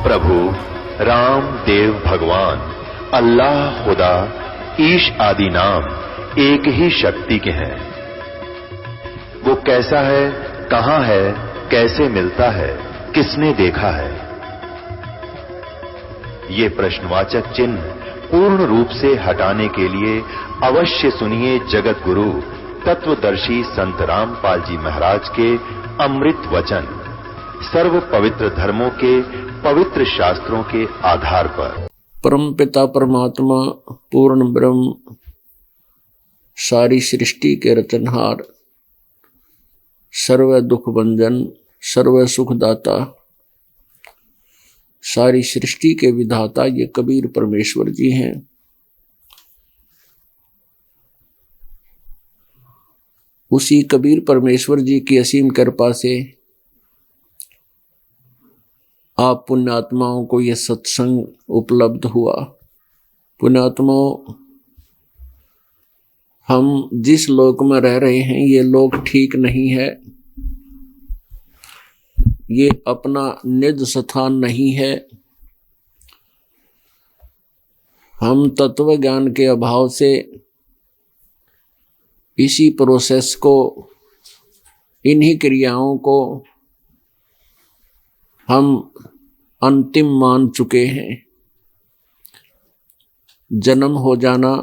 प्रभु राम देव भगवान अल्लाह खुदा ईश आदि नाम एक ही शक्ति के हैं। वो कैसा है, कहां है, कैसे मिलता है, किसने देखा है? ये प्रश्नवाचक चिन्ह पूर्ण रूप से हटाने के लिए अवश्य सुनिए जगत गुरु तत्वदर्शी संत रामपाल जी महाराज के अमृत वचन, सर्व पवित्र धर्मों के पवित्र शास्त्रों के आधार पर। परम पिता परमात्मा पूर्ण ब्रह्म सारी सृष्टि के रचनहार, सर्व दुख भंजन, सर्व सुखदाता, सारी सृष्टि के विधाता ये कबीर परमेश्वर जी हैं। उसी कबीर परमेश्वर जी की असीम कृपा से आप पुण्यात्माओं को यह सत्संग उपलब्ध हुआ। पुण्यात्माओं, हम जिस लोक में रह रहे हैं ये लोक ठीक नहीं है, ये अपना निज स्थान नहीं है। हम तत्व ज्ञान के अभाव से इसी प्रोसेस को, इन्हीं क्रियाओं को हम अंतिम मान चुके हैं। जन्म हो जाना,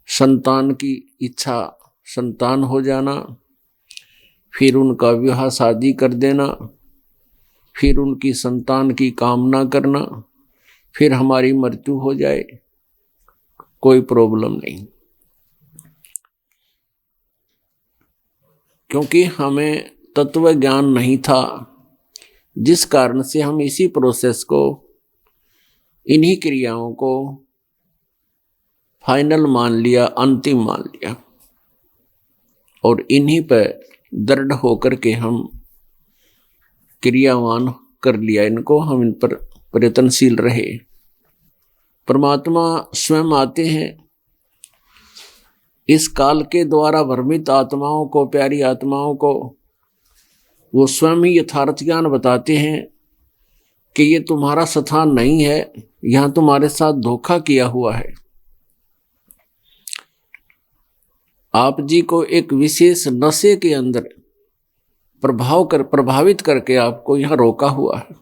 संतान की इच्छा संतान हो जाना, फिर उनका विवाह शादी कर देना, फिर उनकी संतान की कामना करना, फिर हमारी मृत्यु हो जाए, कोई प्रॉब्लम नहीं। क्योंकि हमें तत्व ज्ञान नहीं था, जिस कारण से हम इसी प्रोसेस को, इन्हीं क्रियाओं को फाइनल मान लिया, अंतिम मान लिया, और इन्हीं पर दृढ़ होकर के हम क्रियावान कर लिया इनको, हम इन पर प्रयत्नशील रहे। परमात्मा स्वयं आते हैं, इस काल के द्वारा भ्रमित आत्माओं को, प्यारी आत्माओं को वो स्वयं ही यथार्थ ज्ञान बताते हैं कि ये तुम्हारा स्थान नहीं है, यहां तुम्हारे साथ धोखा किया हुआ है। आप जी को एक विशेष नशे के अंदर प्रभावित करके आपको यहां रोका हुआ है।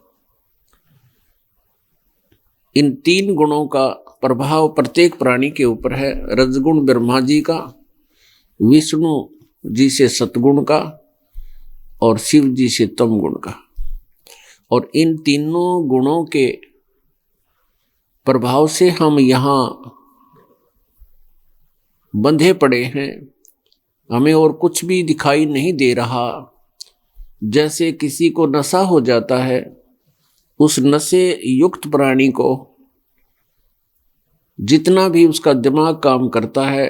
इन तीन गुणों का प्रभाव प्रत्येक प्राणी के ऊपर है। रजगुण ब्रह्मा जी का, विष्णु जी से सतगुण का, और शिव जी से तम गुण का। और इन तीनों गुणों के प्रभाव से हम यहाँ बंधे पड़े हैं। हमें और कुछ भी दिखाई नहीं दे रहा। जैसे किसी को नशा हो जाता है, उस नशे युक्त प्राणी को जितना भी उसका दिमाग काम करता है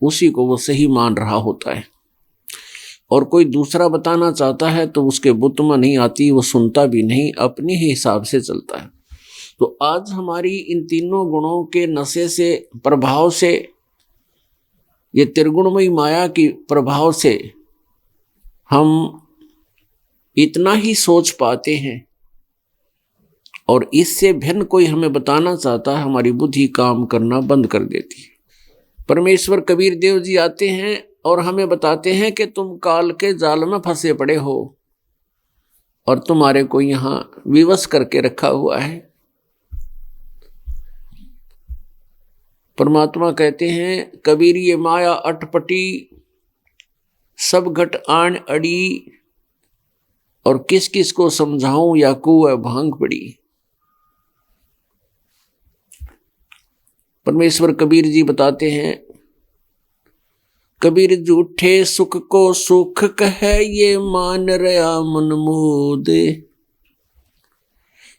उसी को वो सही मान रहा होता है, और कोई दूसरा बताना चाहता है तो उसके बुत्त में नहीं आती, वो सुनता भी नहीं, अपने ही हिसाब से चलता है। तो आज हमारी इन तीनों गुणों के नशे से, प्रभाव से, ये त्रिगुणमयी माया की प्रभाव से हम इतना ही सोच पाते हैं, और इससे भिन्न कोई हमें बताना चाहता है, हमारी बुद्धि काम करना बंद कर देती है। परमेश्वर कबीर देव जी आते हैं और हमें बताते हैं कि तुम काल के जाल में फंसे पड़े हो और तुम्हारे को यहाँ विवश करके रखा हुआ है। परमात्मा कहते हैं, कबीर ये माया अटपटी, सब घट आन अड़ी, और किस किस को समझाऊं या कुएं भांग पड़ी। परमेश्वर कबीर जी बताते हैं, कबीर झूठे सुख को सुख कहे, ये मान रहा मन मोद,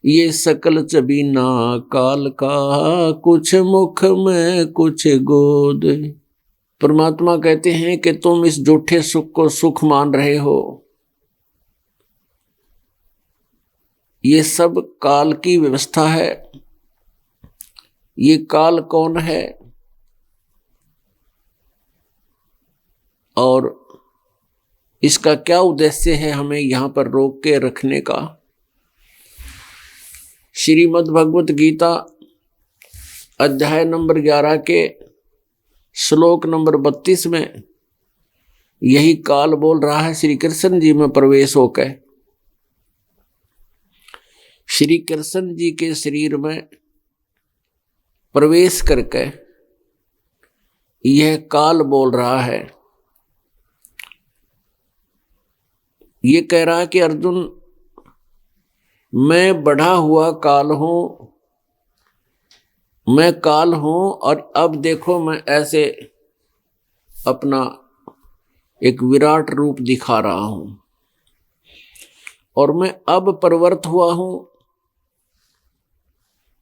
ये सकल चबीना काल का, कुछ मुख में कुछ गोद। परमात्मा कहते हैं कि तुम इस झूठे सुख को सुख मान रहे हो, ये सब काल की व्यवस्था है। ये काल कौन है और इसका क्या उद्देश्य है हमें यहाँ पर रोक के रखने का? श्रीमद् भगवत गीता अध्याय नंबर 11 के श्लोक नंबर 32 में यही काल बोल रहा है श्री कृष्ण जी में प्रवेश होकर। श्री कृष्ण जी के शरीर में प्रवेश करके यह काल बोल रहा है। ये कह रहा है कि अर्जुन, मैं बढ़ा हुआ काल हूं, मैं काल हूं, और अब देखो मैं ऐसे अपना एक विराट रूप दिखा रहा हूं, और मैं अब प्रवृत्त हुआ हूं।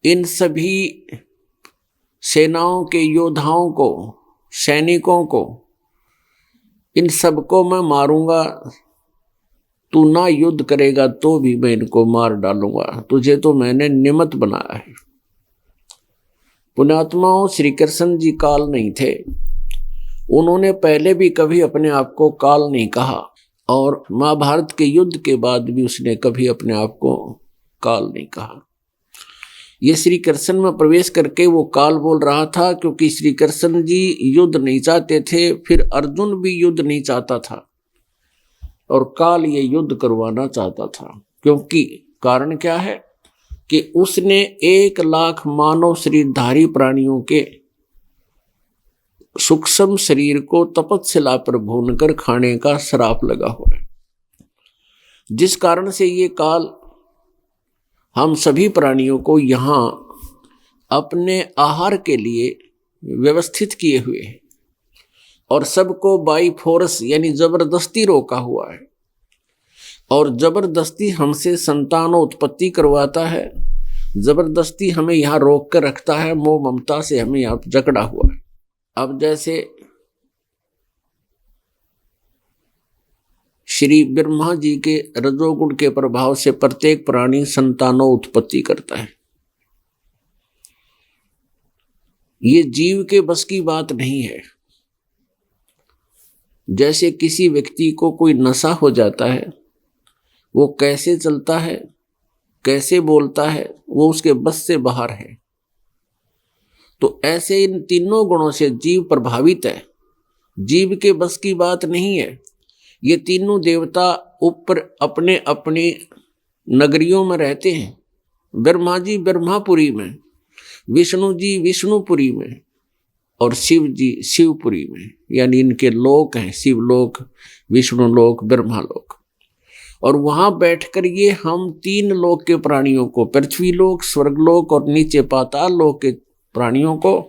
इन सभी सेनाओं के योद्धाओं को, सैनिकों को, इन सबको मैं मारूंगा। तू ना युद्ध करेगा तो भी मैं इनको मार डालूंगा, तुझे तो मैंने निमित्त बनाया है। पुण्यात्माओं, श्री कृष्ण जी काल नहीं थे। उन्होंने पहले भी कभी अपने आप को काल नहीं कहा, और महाभारत के युद्ध के बाद भी उसने कभी अपने आप को काल नहीं कहा। ये श्री कृष्ण में प्रवेश करके वो काल बोल रहा था, क्योंकि श्री कृष्ण जी युद्ध नहीं चाहते थे, फिर अर्जुन भी युद्ध नहीं चाहता था, और काल ये युद्ध करवाना चाहता था। क्योंकि कारण क्या है कि उसने 1 लाख मानव शरीरधारी प्राणियों के सूक्ष्म शरीर को तपस्या पर भूनकर खाने का श्राप लगा हुआ है, जिस कारण से ये काल हम सभी प्राणियों को यहाँ अपने आहार के लिए व्यवस्थित किए हुए हैं, और सबको बाई फोर्स यानी जबरदस्ती रोका हुआ है, और जबरदस्ती हमसे संतानोत्पत्ति करवाता है, जबरदस्ती हमें यहाँ रोक कर रखता है, मोह ममता से हमें यहाँ जकड़ा हुआ है। अब जैसे श्री ब्रह्मा जी के रजोगुण के प्रभाव से प्रत्येक प्राणी संतानों उत्पत्ति करता है। ये जीव के बस की बात नहीं है। जैसे किसी व्यक्ति को कोई नशा हो जाता है, वो कैसे चलता है, कैसे बोलता है, वो उसके बस से बाहर है। तो ऐसे इन तीनों गुणों से जीव प्रभावित है, जीव के बस की बात नहीं है। ये तीनों देवता ऊपर अपने अपनी नगरियों में रहते हैं। ब्रह्मा जी ब्रह्मापुरी में, विष्णु जी विष्णुपुरी में, और शिव जी शिवपुरी में, यानी इनके लोक हैं, शिवलोक, विष्णुलोक, ब्रह्मालोक। और वहां बैठकर ये हम 3 लोक के प्राणियों को, पृथ्वीलोक, स्वर्गलोक और नीचे पाताल लोक के प्राणियों को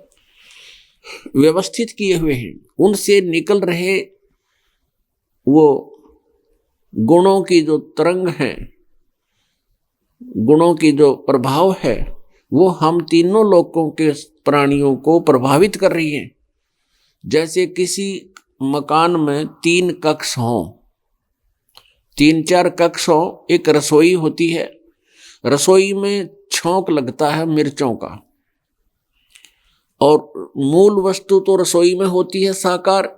व्यवस्थित किए हुए हैं। उनसे निकल रहे वो गुणों की जो तरंग है, गुणों की जो प्रभाव है, वो हम तीनों लोकों के प्राणियों को प्रभावित कर रही है। जैसे किसी मकान में 3 कक्ष हों, 3-4 कक्ष हों, एक रसोई होती है, रसोई में छौंक लगता है मिर्चों का, और मूल वस्तु तो रसोई में होती है साकार,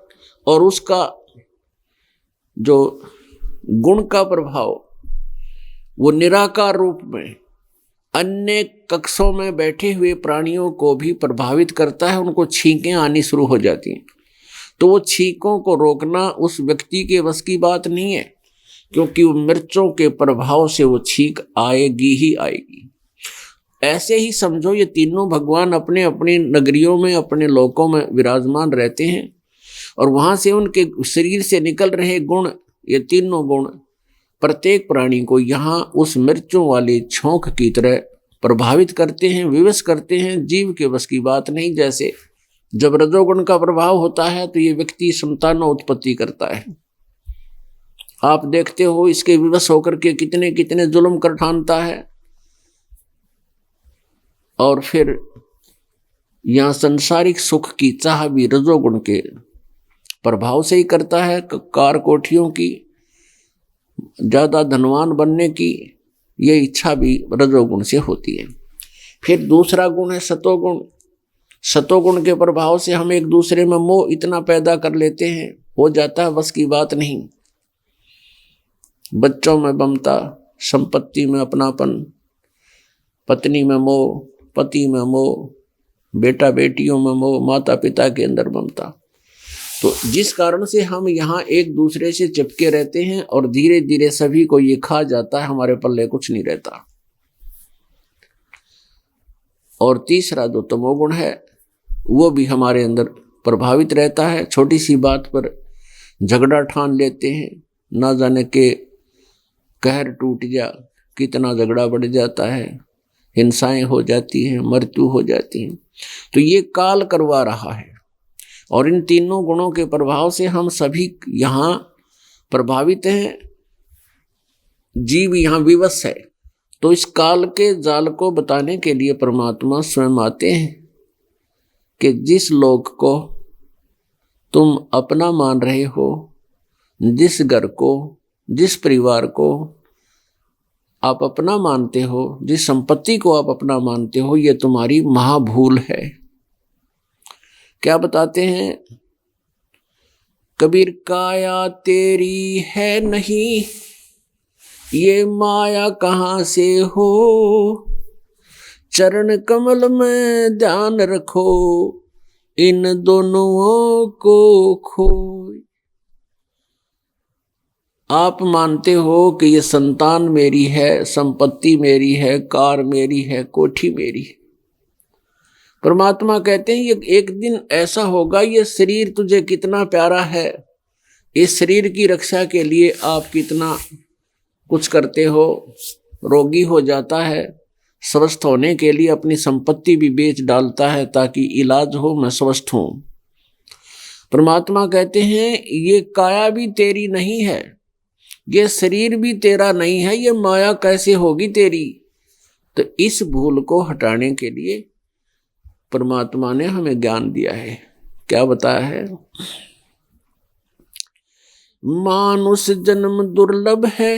और उसका जो गुण का प्रभाव वो निराकार रूप में अन्य कक्षों में बैठे हुए प्राणियों को भी प्रभावित करता है। उनको छींकें आनी शुरू हो जाती हैं, तो वो छींकों को रोकना उस व्यक्ति के बस की बात नहीं है, क्योंकि वो मिर्चों के प्रभाव से वो छींक आएगी ही आएगी। ऐसे ही समझो, ये तीनों भगवान अपने अपनी नगरियों में, अपने लोकों में विराजमान रहते हैं, और वहां से उनके शरीर से निकल रहे गुण, ये तीनों गुण प्रत्येक प्राणी को यहाँ उस मिर्चों वाली छौंक की तरह प्रभावित करते हैं, विवश करते हैं। जीव के बस की बात नहीं। जैसे जब रजोगुण का प्रभाव होता है तो ये व्यक्ति संतानों उत्पत्ति करता है। आप देखते हो इसके विवश होकर के कितने कितने जुल्म कर ठानता है, और फिर यहाँ संसारिक सुख की चाह भी रजोगुण के प्रभाव से ही करता है। कार कोठियों की, ज्यादा धनवान बनने की ये इच्छा भी रजोगुण से होती है। फिर दूसरा गुण है सतोगुण। सतोगुण के प्रभाव से हम एक दूसरे में मोह इतना पैदा कर लेते हैं, हो जाता है बस की बात नहीं। बच्चों में ममता, संपत्ति में अपनापन, पत्नी में मोह, पति में मोह, बेटा बेटियों में मोह, माता पिता के अंदर ममता। तो जिस कारण से हम यहाँ एक दूसरे से चिपके रहते हैं और धीरे धीरे सभी को ये खा जाता है, हमारे पल्ले कुछ नहीं रहता। और तीसरा जो तमोगुण है वो भी हमारे अंदर प्रभावित रहता है। छोटी सी बात पर झगड़ा ठान लेते हैं, ना जाने के कहर टूट जा, कितना झगड़ा बढ़ जाता है, हिंसाएं हो जाती हैं, मृत्यु हो जाती है। तो ये काल करवा रहा है और इन तीनों गुणों के प्रभाव से हम सभी यहाँ प्रभावित हैं, जीव यहाँ विवश है। तो इस काल के जाल को बताने के लिए परमात्मा स्वयं आते हैं कि जिस लोक को तुम अपना मान रहे हो, जिस घर को, जिस परिवार को आप अपना मानते हो, जिस संपत्ति को आप अपना मानते हो, ये तुम्हारी महाभूल है। क्या बताते हैं कबीर, काया तेरी है नहीं, ये माया कहाँ से हो, चरण कमल में ध्यान रखो, इन दोनों को खोए। आप मानते हो कि ये संतान मेरी है, संपत्ति मेरी है, कार मेरी है, कोठी मेरी है। परमात्मा कहते हैं ये एक दिन ऐसा होगा, ये शरीर तुझे कितना प्यारा है, इस शरीर की रक्षा के लिए आप कितना कुछ करते हो, रोगी हो जाता है, स्वस्थ होने के लिए अपनी संपत्ति भी बेच डालता है ताकि इलाज हो, मैं स्वस्थ हूं। परमात्मा कहते हैं ये काया भी तेरी नहीं है, ये शरीर भी तेरा नहीं है, ये माया कैसे होगी तेरी। तो इस भूल को हटाने के लिए परमात्मा ने हमें ज्ञान दिया है। क्या बताया है, मानुष जन्म दुर्लभ है,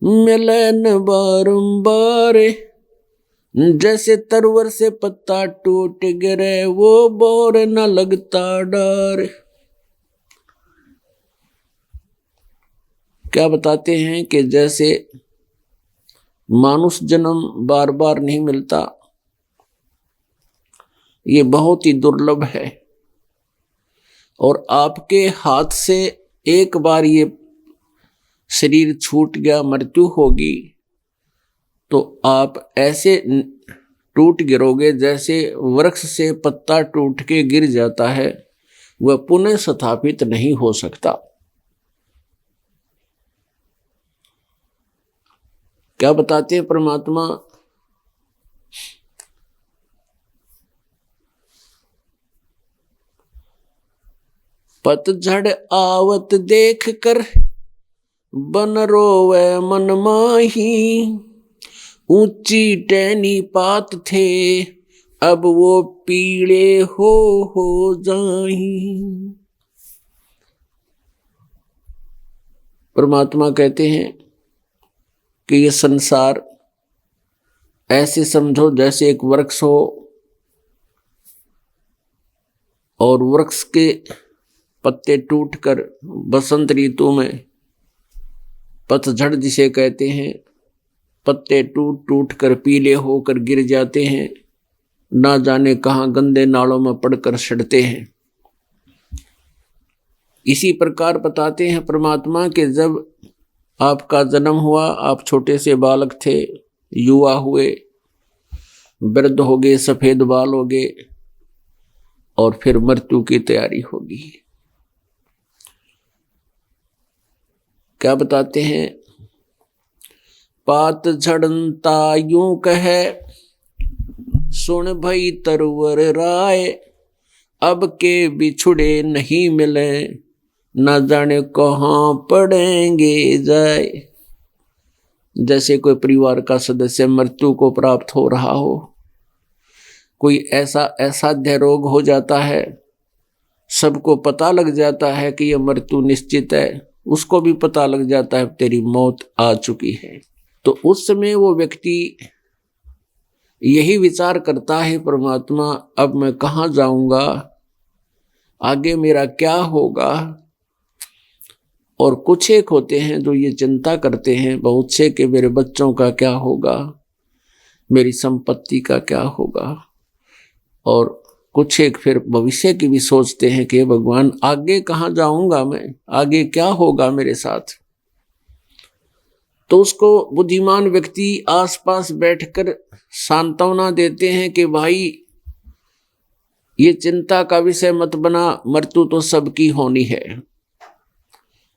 मिले न बारंबार, जैसे तरवर से पत्ता टूट गिरे, वो बोर न लगता डर। क्या बताते हैं कि जैसे मानुष जन्म बार बार नहीं मिलता, ये बहुत ही दुर्लभ है, और आपके हाथ से एक बार ये शरीर छूट गया, मृत्यु होगी, तो आप ऐसे टूट गिरोगे जैसे वृक्ष से पत्ता टूट के गिर जाता है, वह पुनः स्थापित नहीं हो सकता। क्या बताते हैं परमात्मा, पतझड़ आवत देख कर बन रोवे मन माही, ऊंची टहनी पात थे, अब वो पीले हो जाही। परमात्मा कहते हैं कि ये संसार ऐसे समझो जैसे एक वृक्ष हो, और वृक्ष के पत्ते टूटकर बसंत ऋतु में पतझड़ जिसे कहते हैं, पत्ते टूट टूट कर पीले होकर गिर जाते हैं, ना जाने कहां गंदे नालों में पड़कर सड़ते हैं। इसी प्रकार बताते हैं परमात्मा कि जब आपका जन्म हुआ, आप छोटे से बालक थे, युवा हुए, वृद्ध हो गए, सफेद बाल हो गए, और फिर मृत्यु की तैयारी होगी। क्या बताते हैं, पात झड़नता यूं कहे, सुन भई तरवर राय, अब के बिछुड़े नहीं मिले, न जाने कहाँ पड़ेंगे जाए। जैसे कोई परिवार का सदस्य मृत्यु को प्राप्त हो रहा हो, कोई ऐसा असाध्य रोग हो जाता है, सबको पता लग जाता है कि यह मृत्यु निश्चित है, उसको भी पता लग जाता है तेरी मौत आ चुकी है। तो उस समय वो व्यक्ति यही विचार करता है, परमात्मा अब मैं कहाँ जाऊंगा, आगे मेरा क्या होगा। और कुछ एक होते हैं जो ये चिंता करते हैं बहुत से कि मेरे बच्चों का क्या होगा, मेरी संपत्ति का क्या होगा, और कुछ एक फिर भविष्य की भी सोचते हैं कि भगवान आगे कहाँ जाऊंगा मैं, आगे क्या होगा मेरे साथ। तो उसको बुद्धिमान व्यक्ति आसपास बैठकर सांत्वना देते हैं कि भाई ये चिंता का विषय मत बना, मृत्यु तो सबकी होनी है,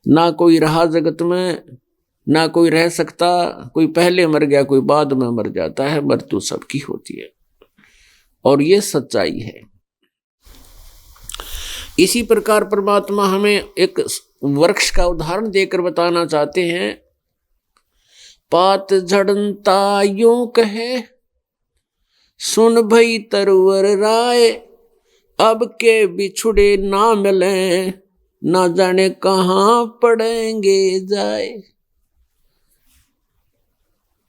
ना कोई रहा जगत में, ना कोई रह सकता, कोई पहले मर गया कोई बाद में मर जाता है, मृत्यु सबकी होती है और ये सच्चाई है। इसी प्रकार परमात्मा हमें एक वृक्ष का उदाहरण देकर बताना चाहते हैं। पात झड़नता यूं कहे, सुन भई तरवर राय, अब के बिछुड़े ना मिले, ना जाने कहां पड़ेंगे जाए।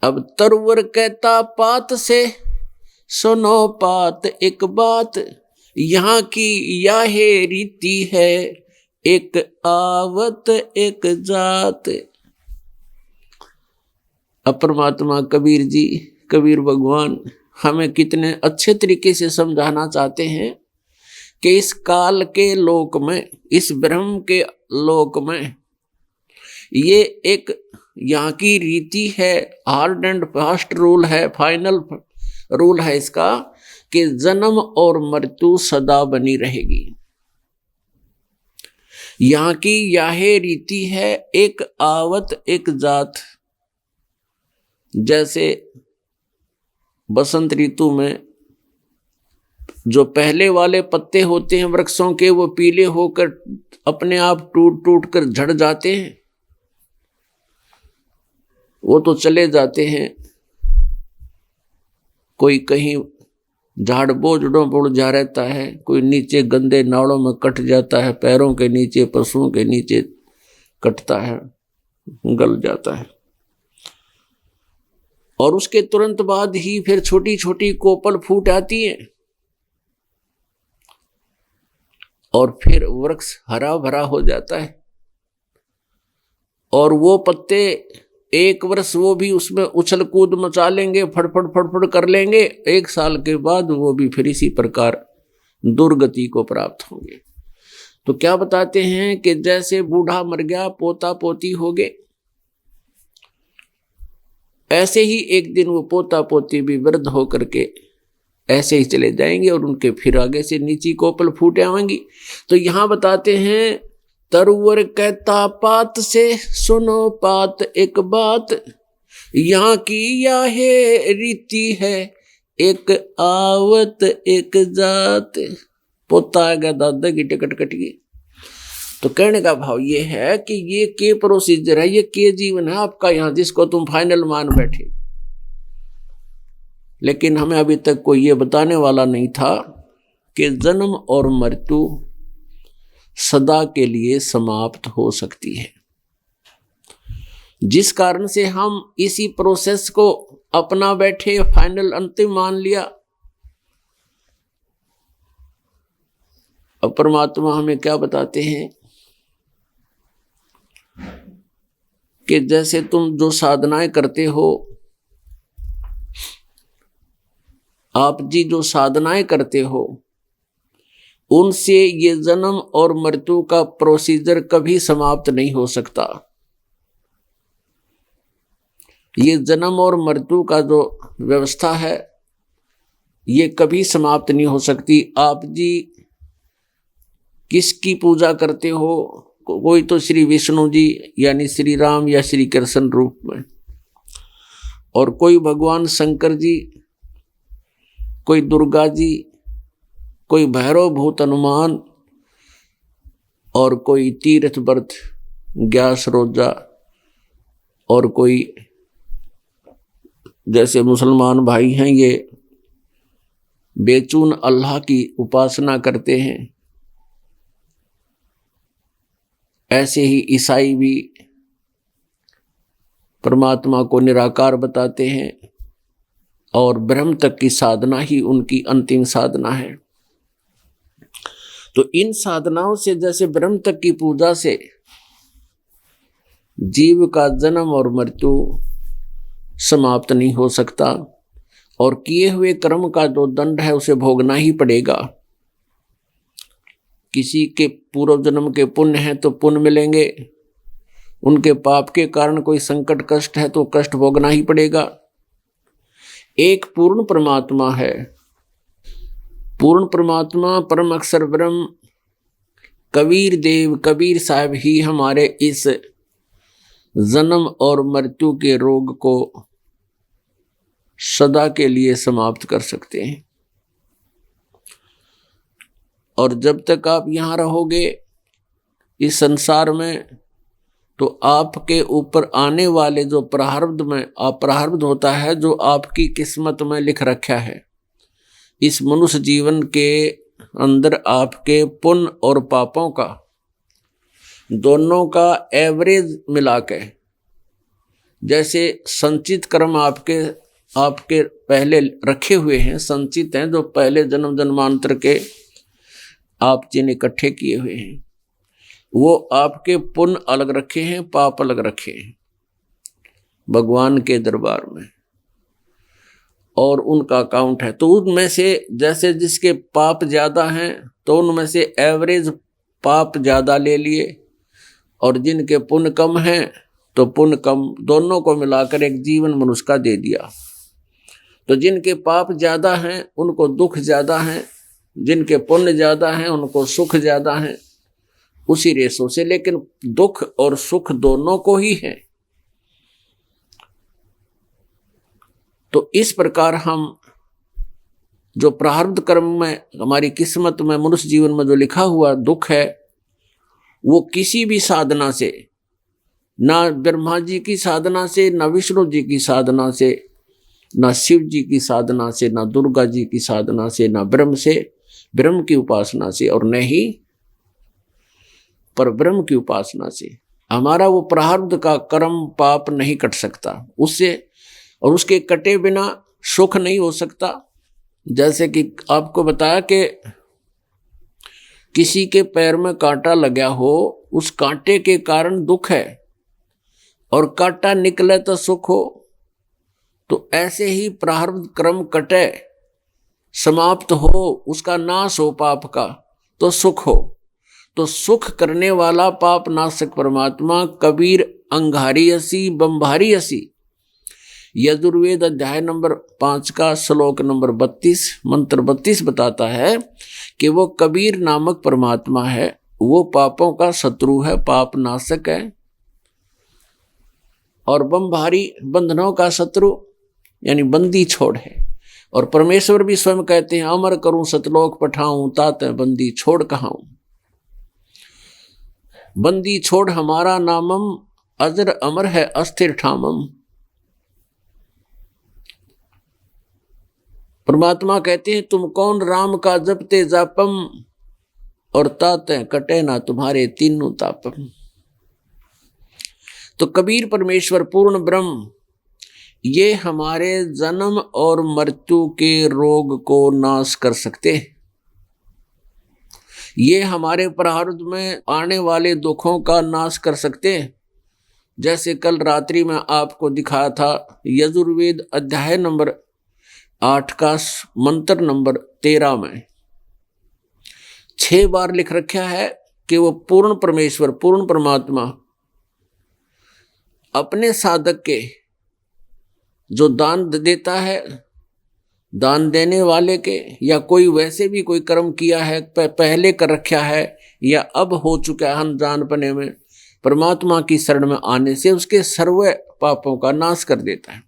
अब तरवर कहता पात से, सुनो पात एक बात, यहाँ की यह रीति है, एक आवत एक जात। अब परमात्मा कबीर जी, कबीर भगवान हमें कितने अच्छे तरीके से समझाना चाहते हैं कि इस काल के लोक में, इस ब्रह्म के लोक में, ये एक यहाँ की रीति है, हार्ड एंड फास्ट रूल है, फाइनल रूल है इसका, कि जन्म और मृत्यु सदा बनी रहेगी। यहाँ की यह रीति है, एक आवत एक जात। जैसे बसंत ऋतु में जो पहले वाले पत्ते होते हैं वृक्षों के, वो पीले होकर अपने आप टूट टूट कर झड़ जाते हैं, वो तो चले जाते हैं। कोई कहीं झाड़ बोझड़ों पर जा रहता है, कोई नीचे गंदे नालों में कट जाता है, पैरों के नीचे, पशुओं के नीचे कटता है, गल जाता है। और उसके तुरंत बाद ही फिर छोटी छोटी कोपल फूट आती है और फिर वृक्ष हरा भरा हो जाता है। और वो पत्ते एक वर्ष वो भी उसमें उछल कूद मचा लेंगे, फड़फड़ फड़फड़ कर लेंगे, 1 साल के बाद वो भी फिर इसी प्रकार दुर्गति को प्राप्त होंगे। तो क्या बताते हैं कि जैसे बूढ़ा मर गया, पोता पोती हो गए, ऐसे ही एक दिन वो पोता पोती भी वृद्ध होकर के ऐसे ही चले जाएंगे और उनके फिर आगे से नीची कोपल फूट आएंगी। तो यहाँ बताते हैं, तरुवर कहता पात से, सुनो पात एक बात, यहाँ की यह रीति है, एक आवत एक जात। पोता आ गया, दादा की टिकट कट गई। तो कहने का भाव ये है कि ये के प्रोसीजर है, ये के जीवन है आपका यहाँ, जिसको तुम फाइनल मान बैठे। लेकिन हमें अभी तक कोई ये बताने वाला नहीं था कि जन्म और मृत्यु सदा के लिए समाप्त हो सकती है, जिस कारण से हम इसी प्रोसेस को अपना बैठे, फाइनल अंतिम मान लिया। अब परमात्मा हमें क्या बताते हैं कि जैसे तुम जो साधनाएं करते हो, आप जी जो साधनाएं करते हो, उनसे ये जन्म और मृत्यु का प्रोसीजर कभी समाप्त नहीं हो सकता। ये जन्म और मृत्यु का जो व्यवस्था है, ये कभी समाप्त नहीं हो सकती। आप जी किसकी पूजा करते हो? कोई तो श्री विष्णु जी यानी श्री राम या श्री कृष्ण रूप में, और कोई भगवान शंकर जी, कोई दुर्गा जी, कोई भैरव भूत हनुमान, और कोई तीर्थ व्रत ग्यास रोजा, और कोई जैसे मुसलमान भाई हैं ये बेचून अल्लाह की उपासना करते हैं। ऐसे ही ईसाई भी परमात्मा को निराकार बताते हैं और ब्रह्म तक की साधना ही उनकी अंतिम साधना है। तो इन साधनाओं से, जैसे ब्रह्म तक की पूजा से जीव का जन्म और मृत्यु समाप्त नहीं हो सकता, और किए हुए कर्म का जो दंड है उसे भोगना ही पड़ेगा। किसी के पूर्व जन्म के पुण्य है तो पुण्य मिलेंगे, उनके पाप के कारण कोई संकट कष्ट है तो कष्ट भोगना ही पड़ेगा। एक पूर्ण परमात्मा है, पूर्ण परमात्मा परम अक्षर ब्रह्म कबीर देव कबीर साहब ही हमारे इस जन्म और मृत्यु के रोग को सदा के लिए समाप्त कर सकते हैं। और जब तक आप यहाँ रहोगे इस संसार में, तो आपके ऊपर आने वाले जो प्रारब्ध में प्रारब्ध होता है, जो आपकी किस्मत में लिख रखा है, इस मनुष्य जीवन के अंदर आपके पुण्य और पापों का दोनों का एवरेज मिला के, जैसे संचित कर्म आपके पहले रखे हुए हैं, संचित हैं, जो पहले जन्म जन्मांतर के आप जिन इकट्ठे किए हुए हैं, वो आपके पुण्य अलग रखे हैं, पाप अलग रखे हैं भगवान के दरबार में, और उनका अकाउंट है। तो उनमें से जैसे जिसके पाप ज्यादा हैं तो उनमें से एवरेज पाप ज्यादा ले लिए, और जिनके पुण्य कम हैं तो पुण्य कम, दोनों को मिलाकर एक जीवन मनुष्य का दे दिया। तो जिनके पाप ज्यादा हैं उनको दुख ज्यादा हैं, जिनके पुण्य ज्यादा हैं उनको सुख ज्यादा हैं, उसी रेशों से। लेकिन दुख और सुख दोनों को ही है। तो इस प्रकार हम जो प्रारब्ध कर्म में हमारी किस्मत में मनुष्य जीवन में जो लिखा हुआ दुख है, वो किसी भी साधना से, ना ब्रह्मा जी की साधना से, ना विष्णु जी की साधना से, ना शिव जी की साधना से, ना दुर्गा जी की साधना से, ना ब्रह्म से, ब्रह्म की उपासना से, और न ही पर ब्रह्म की उपासना से हमारा वो प्रारब्ध का कर्म पाप नहीं कट सकता उससे, और उसके कटे बिना सुख नहीं हो सकता। जैसे कि आपको बताया कि किसी के पैर में कांटा लगा हो, उस कांटे के कारण दुख है, और कांटा निकले तो सुख हो। तो ऐसे ही प्रारब्ध कर्म कटे, समाप्त हो, उसका नाश हो पाप का, तो सुख हो। तो सुख करने वाला पाप नाशक परमात्मा कबीर अंगारी असी बंभारी असी, यजुर्वेद अध्याय नंबर 5 का श्लोक नंबर 32 मंत्र 32 बताता है कि वो कबीर नामक परमात्मा है, वो पापों का शत्रु है, पाप नाशक है, और बंभारी बंधनों का शत्रु यानी बंदी छोड़ है। और परमेश्वर भी स्वयं कहते हैं, अमर करूं सतलोक पठाऊं, तात बंदी छोड़ कहाऊं। बंदी छोड़ हमारा नामम, अजर अमर है अस्थिर ठामम। परमात्मा कहते हैं, तुम कौन राम का जपते जापम, और ताते कटे ना तुम्हारे तीनों तापम। तो कबीर परमेश्वर पूर्ण ब्रह्म ये हमारे जन्म और मृत्यु के रोग को नाश कर सकते हैं। ये हमारे प्रारब्ध में आने वाले दुखों का नाश कर सकते हैं। जैसे कल रात्रि में आपको दिखाया था, यजुर्वेद अध्याय नंबर 8 का मंत्र नंबर 13 में 6 बार लिख रखा है कि वो पूर्ण परमेश्वर, पूर्ण परमात्मा अपने साधक के जो दान देता है, दान देने वाले के, या कोई वैसे भी कोई कर्म किया है, पहले कर रखा है या अब हो चुका है अनजानपने में, परमात्मा की शरण में आने से उसके सर्व पापों का नाश कर देता है।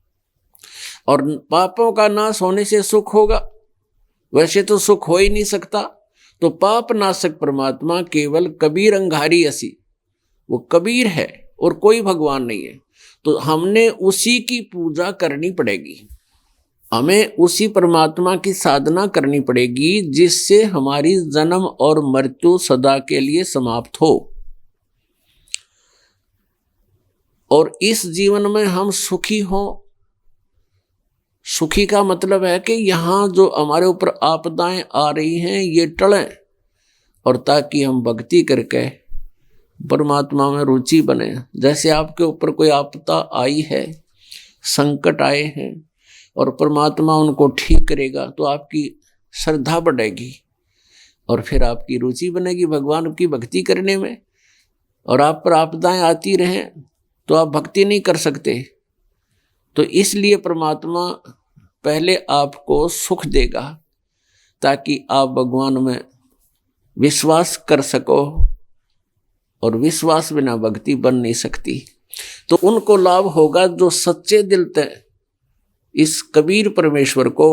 और पापों का नाश होने से सुख होगा, वैसे तो सुख हो ही नहीं सकता। तो पाप नाशक परमात्मा केवल कबीर अंगारी असी, वो कबीर है और कोई भगवान नहीं है। तो हमने उसी की पूजा करनी पड़ेगी, हमें उसी परमात्मा की साधना करनी पड़ेगी, जिससे हमारी जन्म और मृत्यु सदा के लिए समाप्त हो, और इस जीवन में हम सुखी हों। सुखी का मतलब है कि यहाँ जो हमारे ऊपर आपदाएं आ रही हैं ये टलें, और ताकि हम भक्ति करके परमात्मा में रुचि बने। जैसे आपके ऊपर कोई आपदा आई है, संकट आए हैं, और परमात्मा उनको ठीक करेगा तो आपकी श्रद्धा बढ़ेगी और फिर आपकी रुचि बनेगी भगवान की भक्ति करने में। और आप पर आपदाएं आती रहें तो आप भक्ति नहीं कर सकते। तो इसलिए परमात्मा पहले आपको सुख देगा ताकि आप भगवान में विश्वास कर सको, और विश्वास बिना भक्ति बन नहीं सकती। तो उनको लाभ होगा जो सच्चे दिल से इस कबीर परमेश्वर को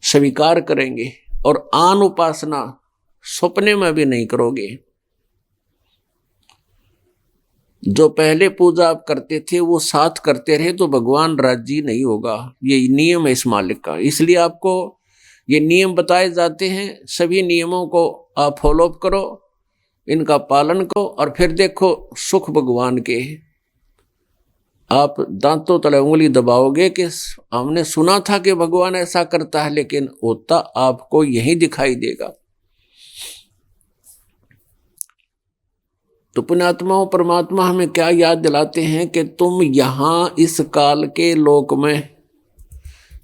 स्वीकार करेंगे और आन उपासना सपने में भी नहीं करोगे। जो पहले पूजा आप करते थे वो साथ करते रहे तो भगवान राजी नहीं होगा। ये नियम है इस मालिक का, इसलिए आपको ये नियम बताए जाते हैं। सभी नियमों को आप फॉलोअप करो, इनका पालन करो और फिर देखो सुख भगवान के। आप दांतों तले उंगली दबाओगे कि हमने सुना था कि भगवान ऐसा करता है, लेकिन होता आपको यही दिखाई देगा। तो पुण्यात्माओं, परमात्मा हमें क्या याद दिलाते हैं कि तुम यहां इस काल के लोक में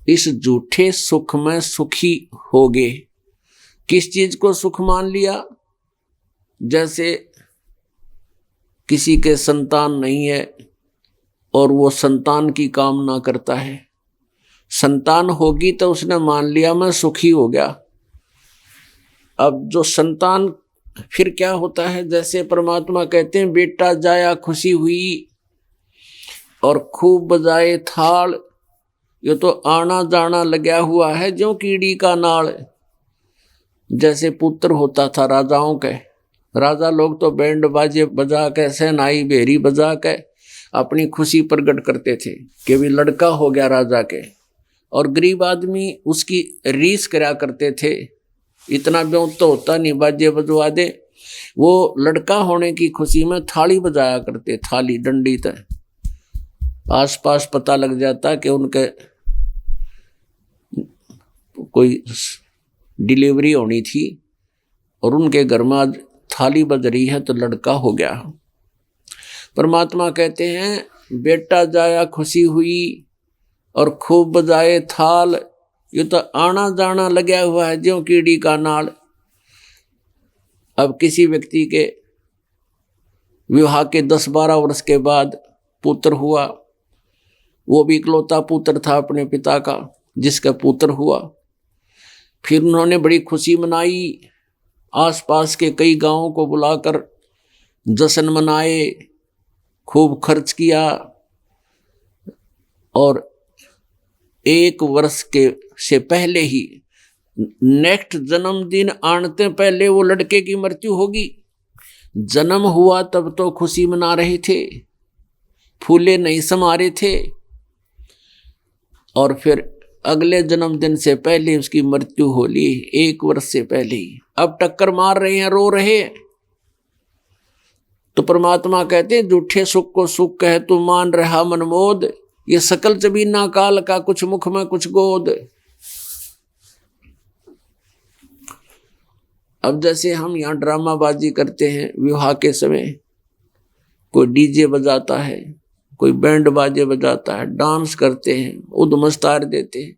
इस झूठे सुख में सुखी होगे। किस चीज को सुख मान लिया? जैसे किसी के संतान नहीं है और वो संतान की कामना करता है, संतान होगी तो उसने मान लिया मैं सुखी हो गया। अब जो संतान फिर क्या होता है, जैसे परमात्मा कहते हैं बेटा जाया खुशी हुई और खूब बजाए थाल, ये तो आना जाना लगा हुआ है जो कीड़ी का नाल। जैसे पुत्र होता था राजाओं के, राजा लोग तो बैंड बाजे बजा के सहनाई बेरी बजा के अपनी खुशी प्रकट करते थे कि भी लड़का हो गया राजा के, और गरीब आदमी उसकी रीस करा करते थे। इतना ब्यों तो होता नहीं, बाजे बजवा दे। वो लड़का होने की खुशी में थाली बजाया करते, थाली डंडी तक। आस पास पता लग जाता कि उनके कोई डिलीवरी होनी थी और उनके घर में आज थाली बज रही है तो लड़का हो गया। परमात्मा कहते हैं बेटा जाया खुशी हुई और खूब बजाए थाल, ये तो आना जाना लगा हुआ है ज्यों कीड़ी का नाल। अब किसी व्यक्ति के विवाह के 10-12 वर्ष के बाद पुत्र हुआ, वो भी इकलौता पुत्र था अपने पिता का जिसका पुत्र हुआ। फिर उन्होंने बड़ी खुशी मनाई, आसपास के कई गांवों को बुलाकर जश्न मनाए, खूब खर्च किया, और 1 वर्ष के से पहले ही नेक्स्ट जन्मदिन आने पहले वो लड़के की मृत्यु होगी। जन्म हुआ तब तो खुशी मना रहे थे, फूले नहीं समा रहे थे, और फिर अगले जन्मदिन से पहले उसकी मृत्यु हो ली, 1 वर्ष से पहले ही। अब टक्कर मार रहे हैं, रो रहे हैं। तो परमात्मा कहते हैं झूठे सुख को सुख कह तू मान रहा मनमोद, ये सकल जबीना काल का कुछ मुख में कुछ गोद। अब जैसे हम यहाँ ड्रामाबाजी करते हैं विवाह के समय, कोई डीजे बजाता है, कोई बैंड बाजे बजाता है, डांस करते हैं, उद्मस्तार देते हैं।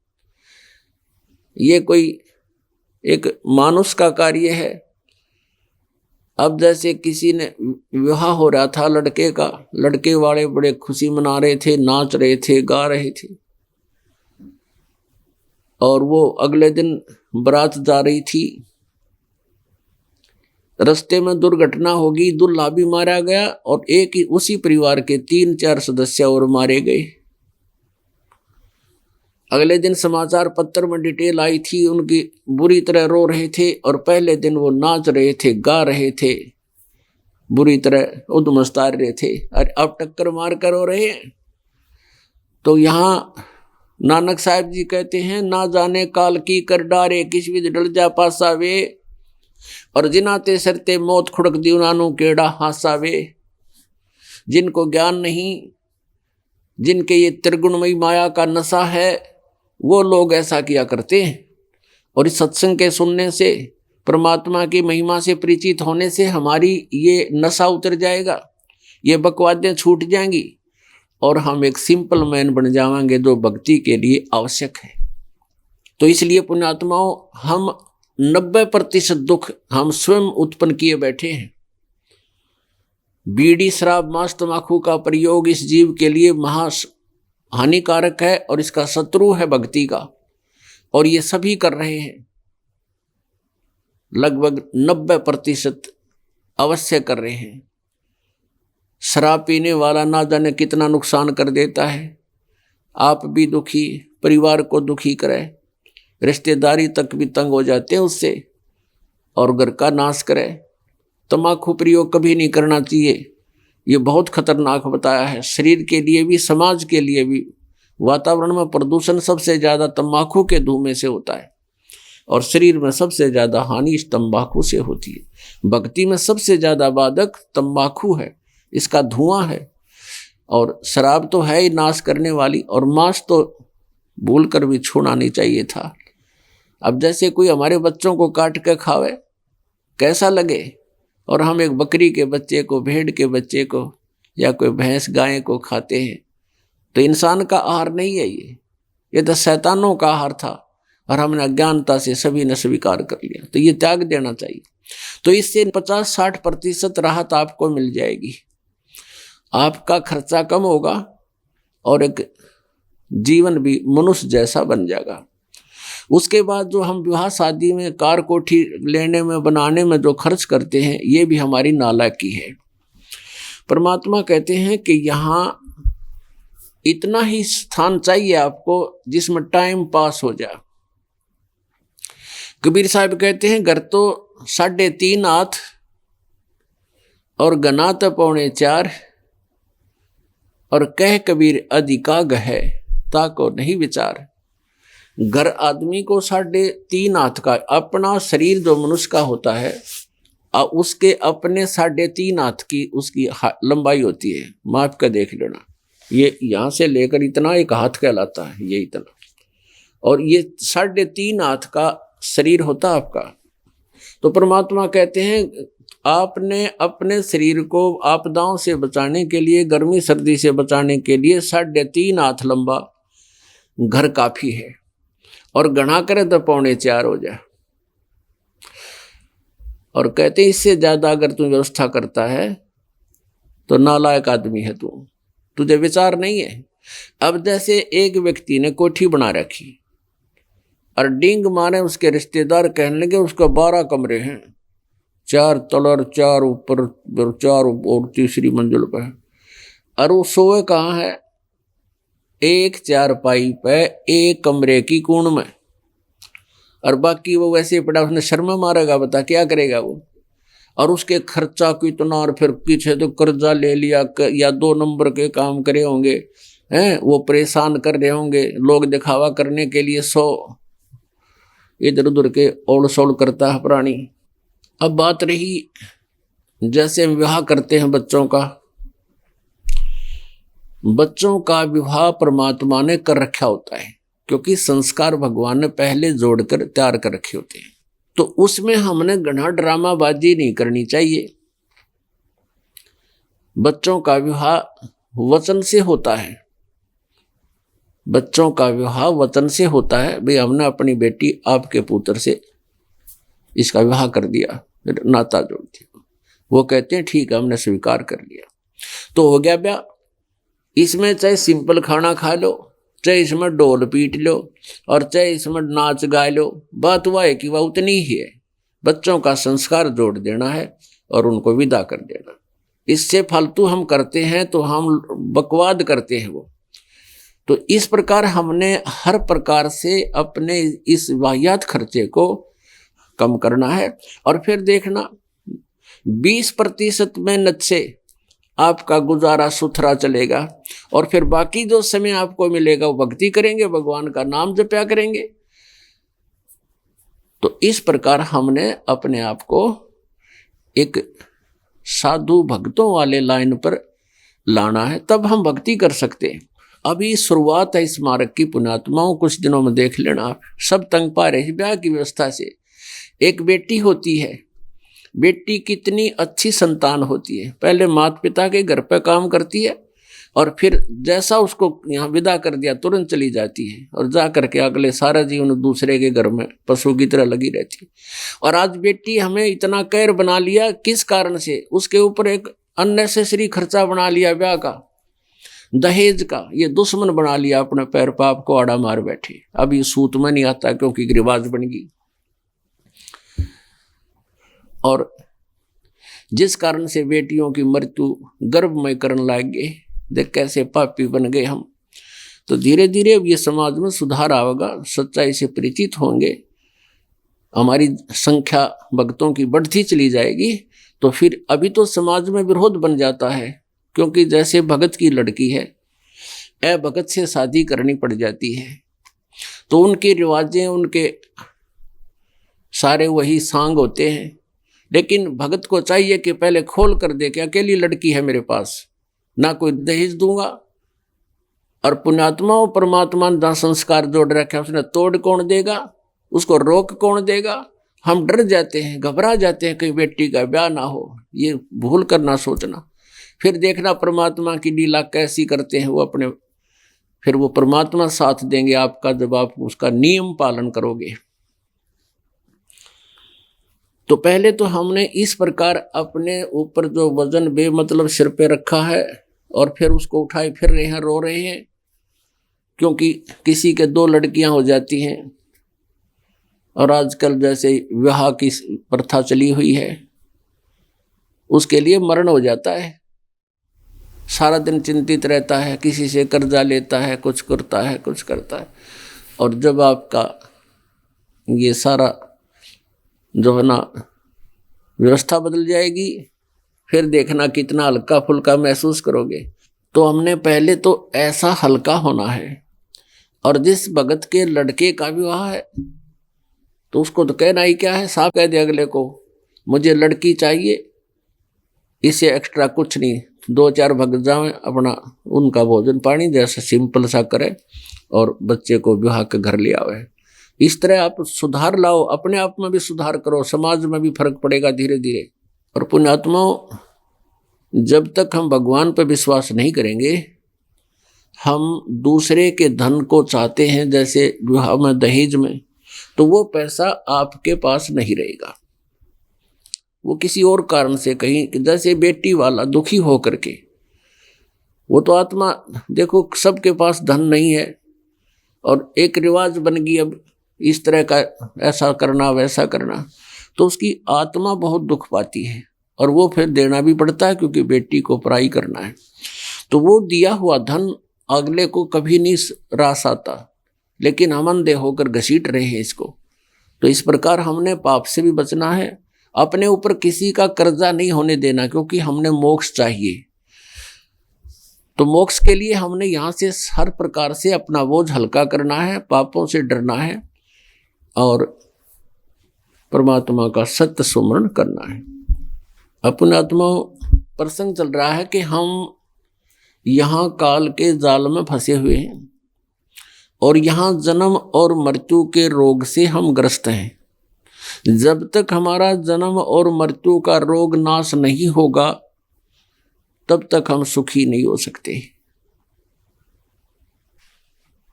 ये कोई एक मानुष का कार्य है। अब जैसे किसी ने विवाह हो रहा था लड़के का, लड़के वाले बड़े खुशी मना रहे थे, नाच रहे थे, गा रहे थे, और वो अगले दिन बारात जा रही थी। रास्ते में दुर्घटना होगी, दूल्हा भी मारा गया और एक ही उसी परिवार के 3-4 सदस्य और मारे गए। अगले दिन समाचार पत्र में डिटेल आई थी, उनकी बुरी तरह रो रहे थे, और पहले दिन वो नाच रहे थे, गा रहे थे, बुरी तरह उद्मस्तार रहे थे, और अब टक्कर मार कर रो रहे हैं। तो यहाँ नानक साहब जी कहते हैं ना जाने काल की कर डारे, किस विध डल जा पासा वे, और जिनाते सरते मौत खुड़क दी उनानू केड़ा हासा वे। जिनको ज्ञान नहीं, जिनके ये त्रिगुणमयी माया का नशा है, वो लोग ऐसा किया करते हैं। और इस सत्संग के सुनने से, परमात्मा की महिमा से परिचित होने से हमारी ये नशा उतर जाएगा, ये बकवादें छूट जाएंगी, और हम एक सिंपल मैन बन जाएंगे जो भक्ति के लिए आवश्यक है। तो इसलिए पुण्यात्माओं, हम 90% दुख हम स्वयं उत्पन्न किए बैठे हैं। बीड़ी, शराब, मांस, तंबाकू का प्रयोग इस जीव के लिए महा हानिकारक है और इसका शत्रु है भक्ति का, और ये सभी कर रहे हैं। लगभग 90% अवश्य कर रहे हैं। शराब पीने वाला ना जाने कितना नुकसान कर देता है, आप भी दुखी, परिवार को दुखी करे, रिश्तेदारी तक भी तंग हो जाते हैं उससे, और घर का नाश करे। तंबाकू प्रयोग कभी नहीं करना चाहिए, ये बहुत खतरनाक बताया है, शरीर के लिए भी, समाज के लिए भी। वातावरण में प्रदूषण सबसे ज्यादा तंबाकू के धुएं से होता है, और शरीर में सबसे ज्यादा हानि इस तंबाकू से होती है। भक्ति में सबसे ज्यादा बाधक तंबाकू है, इसका धुआं है, और शराब तो है ही नाश करने वाली, और मांस तो भूल कर भी छूना नहीं चाहिए था। अब जैसे कोई हमारे बच्चों को काट के खावे, कैसा लगे, और हम एक बकरी के बच्चे को, भेड़ के बच्चे को, या कोई भैंस गाय को खाते हैं, तो इंसान का आहार नहीं है ये तो शैतानों का आहार था, और हमने अज्ञानता से सभी ने स्वीकार कर लिया, तो ये त्याग देना चाहिए। तो इससे 50-60% राहत आपको मिल जाएगी, आपका खर्चा कम होगा, और एक जीवन भी मनुष्य जैसा बन जाएगा। उसके बाद जो हम विवाह शादी में, कार कोठी लेने में, बनाने में जो खर्च करते हैं, ये भी हमारी नालायकी है। परमात्मा कहते हैं कि यहाँ इतना ही स्थान चाहिए आपको जिसमें टाइम पास हो जाए। कबीर साहब कहते हैं, घर तो 3.5 हाथ और गना तो 4.25, और कह कबीर अधिका गहे ताको नहीं विचार। घर आदमी को 3.5 हाथ का, अपना शरीर जो मनुष्य का होता है, उसके अपने 3.5 हाथ की उसकी लंबाई होती है। माप का देख लेना, ये यहाँ से लेकर इतना एक हाथ कहलाता है, ये इतना, और ये 3.5 हाथ का शरीर होता है आपका। तो परमात्मा कहते हैं, आपने अपने शरीर को आपदाओं से बचाने के लिए, गर्मी सर्दी से बचाने के लिए 3.5 हाथ लंबा घर काफी है, और गणा करे तो 4.25 हो जाए। और कहते हैं, इससे ज्यादा अगर तू व्यवस्था करता है तो नालायक आदमी है तू, तुझे विचार नहीं है। अब जैसे एक व्यक्ति ने कोठी बना रखी, और डींग मारे उसके रिश्तेदार कहने लगे उसका 12 कमरे हैं, 4 तलर, 4 ऊपर, 4 और तीसरी मंजिल पर, और वो सोए कहाँ है, एक 4पाई पे, एक कमरे की कोण में, और बाकी वो वैसे ही पड़ा, उसने शर्मा मारेगा, बता क्या करेगा वो। और उसके खर्चा कितना, और फिर पीछे तो कर्जा ले लिया, या 2 नंबर के काम करे होंगे हैं, वो परेशान कर रहे होंगे, लोग दिखावा करने के लिए 100 इधर उधर के ओल सोल करता है प्राणी। अब बात रही जैसे विवाह करते हैं बच्चों का विवाह परमात्मा ने कर रखा होता है, क्योंकि संस्कार भगवान ने पहले जोड़कर तैयार कर रखे होते हैं। तो उसमें हमने घना ड्रामाबाजी नहीं करनी चाहिए। बच्चों का विवाह वचन से होता है, बच्चों का विवाह वचन से होता है। भाई हमने अपनी बेटी आपके पुत्र से इसका विवाह कर दिया, नाता जोड़ दिया, वो कहते हैं ठीक है हमने स्वीकार कर लिया, तो हो गया ब्याह। इसमें चाहे सिंपल खाना खा लो, चाहे इसमें ढोल पीट लो, और चाहे इसमें नाच गा लो, बात वह है कि वह उतनी ही है। बच्चों का संस्कार जोड़ देना है और उनको विदा कर देना। इससे फालतू हम करते हैं तो हम बकवाद करते हैं वो। तो इस प्रकार हमने हर प्रकार से अपने इस वाहियात खर्चे को कम करना है। और फिर देखना 20% मेहनत से आपका गुजारा सुथरा चलेगा, और फिर बाकी जो समय आपको मिलेगा वो भक्ति करेंगे, भगवान का नाम जपया करेंगे। तो इस प्रकार हमने अपने आप को एक साधु भक्तों वाले लाइन पर लाना है, तब हम भक्ति कर सकते हैं। अभी शुरुआत है इस मार्ग की। पुण्यात्माओं कुछ दिनों में देख लेना, आप सब तंग पा रहे ब्याह की व्यवस्था से। एक बेटी होती है, बेटी कितनी अच्छी संतान होती है, पहले माता पिता के घर पे काम करती है, और फिर जैसा उसको यहाँ विदा कर दिया तुरंत चली जाती है और जा करके अगले सारा जीवन दूसरे के घर में पशु की तरह लगी रहती है। और आज बेटी हमें इतना कैर बना लिया, किस कारण से? उसके ऊपर एक अननेसेसरी खर्चा बना लिया, ब्याह का, दहेज का, ये दुश्मन बना लिया, अपने पैर पाप को आड़ा मार बैठे। अब ये सूत में नहीं आता क्योंकि रिवाज बन गई। और जिस कारण से बेटियों की मृत्यु गर्भ में करने लग गए, देख कैसे पापी बन गए हम। तो धीरे धीरे अब ये समाज में सुधार आएगा, सच्चाई से परिचित होंगे, हमारी संख्या भक्तों की बढ़ती चली जाएगी। तो फिर अभी तो समाज में विरोध बन जाता है, क्योंकि जैसे भगत की लड़की है, भगत से शादी करनी पड़ जाती है, तो उनके रिवाजें, उनके सारे वही सांग होते हैं। लेकिन भगत को चाहिए कि पहले खोल कर दे कि अकेली लड़की है मेरे पास, ना कोई दहेज दूंगा। और पुण्यात्मा और परमात्मा ने जहाँ संस्कार जोड़ रखे, उसने तोड़ कौन देगा, उसको रोक कौन देगा? हम डर जाते हैं, घबरा जाते हैं कहीं बेटी का ब्याह ना हो। ये भूल कर ना सोचना। फिर देखना परमात्मा की लीला कैसी करते हैं वो अपने, फिर वो परमात्मा साथ देंगे आपका, जब आप उसका नियम पालन करोगे। तो पहले तो हमने इस प्रकार अपने ऊपर जो वजन बेमतलब सिर पे रखा है, और फिर उसको उठाए फिर रहे हैं, रो रहे हैं, क्योंकि किसी के 2 लड़कियां हो जाती हैं। और आजकल जैसे विवाह की प्रथा चली हुई है, उसके लिए मरण हो जाता है। सारा दिन चिंतित रहता है, किसी से कर्जा लेता है, कुछ करता है, कुछ करता है। और जब आपका ये सारा जो है ना व्यवस्था बदल जाएगी, फिर देखना कितना हल्का फुल्का महसूस करोगे। तो हमने पहले तो ऐसा हल्का होना है। और जिस भगत के लड़के का विवाह है, तो उसको तो कहना ही क्या है, साफ कह दे अगले को, मुझे लड़की चाहिए, इससे एक्स्ट्रा कुछ नहीं, 2-4 भगत जाएं, अपना उनका भोजन पानी जैसा सिंपल सा करे और बच्चे को विवाह के घर ले आवे। इस तरह आप सुधार लाओ, अपने आप में भी सुधार करो, समाज में भी फर्क पड़ेगा धीरे धीरे। और पुण्यात्माओं, जब तक हम भगवान पर विश्वास नहीं करेंगे, हम दूसरे के धन को चाहते हैं, जैसे विवाह में दहेज में, तो वो पैसा आपके पास नहीं रहेगा, वो किसी और कारण से कहीं, जैसे बेटी वाला दुखी हो करके, वो तो आत्मा, देखो सबके पास धन नहीं है और एक रिवाज बन गई अब इस तरह का, ऐसा करना वैसा करना, तो उसकी आत्मा बहुत दुख पाती है और वो फिर देना भी पड़ता है, क्योंकि बेटी को पराई करना है। तो वो दिया हुआ धन अगले को कभी नहीं रास आता, लेकिन हम अंधे होकर घसीट रहे हैं इसको। तो इस प्रकार हमने पाप से भी बचना है, अपने ऊपर किसी का कर्जा नहीं होने देना, क्योंकि हमने मोक्ष चाहिए। तो मोक्ष के लिए हमने यहाँ से हर प्रकार से अपना बोझ हल्का करना है, पापों से डरना है और परमात्मा का सत्य सुमरण करना है। अपने आत्मा प्रसंग चल रहा है कि हम यहाँ काल के जाल में फंसे हुए हैं और यहाँ जन्म और मृत्यु के रोग से हम ग्रस्त हैं। जब तक हमारा जन्म और मृत्यु का रोग नाश नहीं होगा, तब तक हम सुखी नहीं हो सकते।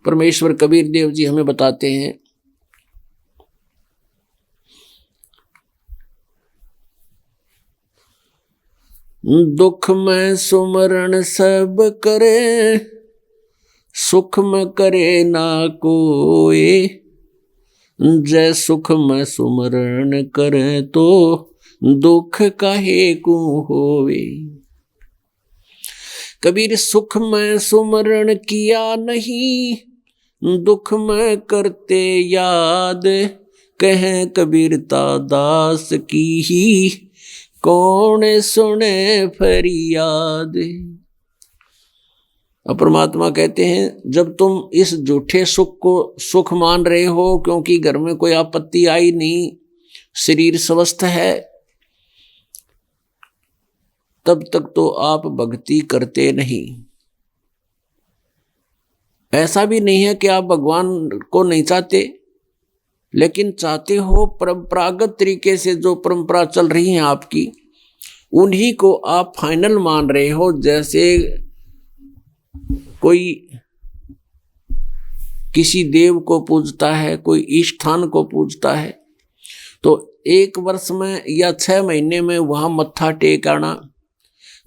परमेश्वर कबीर देव जी हमें बताते हैं, दुख में सुमरण सब करे, सुख में करे ना कोई, जय सुख में सुमरण करे तो दुख काहे को होवे। कबीर सुख में सुमरण किया नहीं, दुख में करते याद, कहे कबीरता दास की ही कौन सुने फरियाद। परमात्मा कहते हैं, जब तुम इस झूठे सुख को सुख मान रहे हो, क्योंकि घर में कोई आपत्ति आई नहीं, शरीर स्वस्थ है, तब तक तो आप भक्ति करते नहीं। ऐसा भी नहीं है कि आप भगवान को नहीं चाहते, लेकिन चाहते हो परंपरागत तरीके से, जो परंपरा चल रही है आपकी, उन्हीं को आप फाइनल मान रहे हो। जैसे कोई किसी देव को पूजता है, कोई ईष्ठान को पूजता है, तो 1 वर्ष में या 6 महीने में वहां मत्था टेक आना,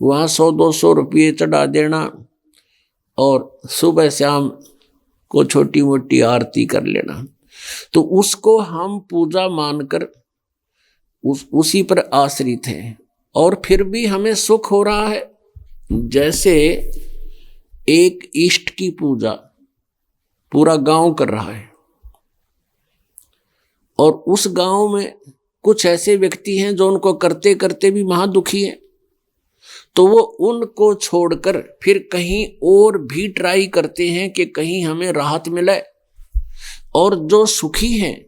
वहां 100-200 रुपये चढ़ा देना और सुबह शाम को छोटी मोटी आरती कर लेना, तो उसको हम पूजा मानकर उसी पर आश्रित हैं और फिर भी हमें सुख हो रहा है। जैसे एक इष्ट की पूजा पूरा गांव कर रहा है और उस गांव में कुछ ऐसे व्यक्ति हैं जो उनको करते करते भी महादुखी हैं, तो वो उनको छोड़कर फिर कहीं और भी ट्राई करते हैं कि कहीं हमें राहत मिले। और जो सुखी हैं,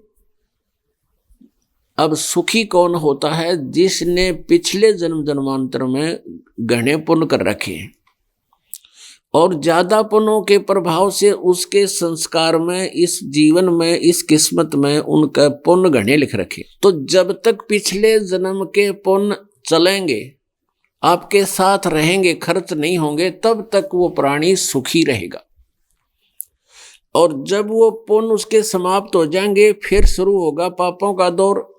अब सुखी कौन होता है? जिसने पिछले जन्म जन्मांतर में घने पुण्य कर रखे हैं और ज्यादा पुण्यों के प्रभाव से उसके संस्कार में, इस जीवन में, इस किस्मत में उनका पुण्य घने लिख रखे। तो जब तक पिछले जन्म के पुण्य चलेंगे, आपके साथ रहेंगे, खर्च नहीं होंगे, तब तक वो प्राणी सुखी रहेगा। और जब वो पुण्य उसके समाप्त हो जाएंगे, फिर शुरू होगा पापों का दौर।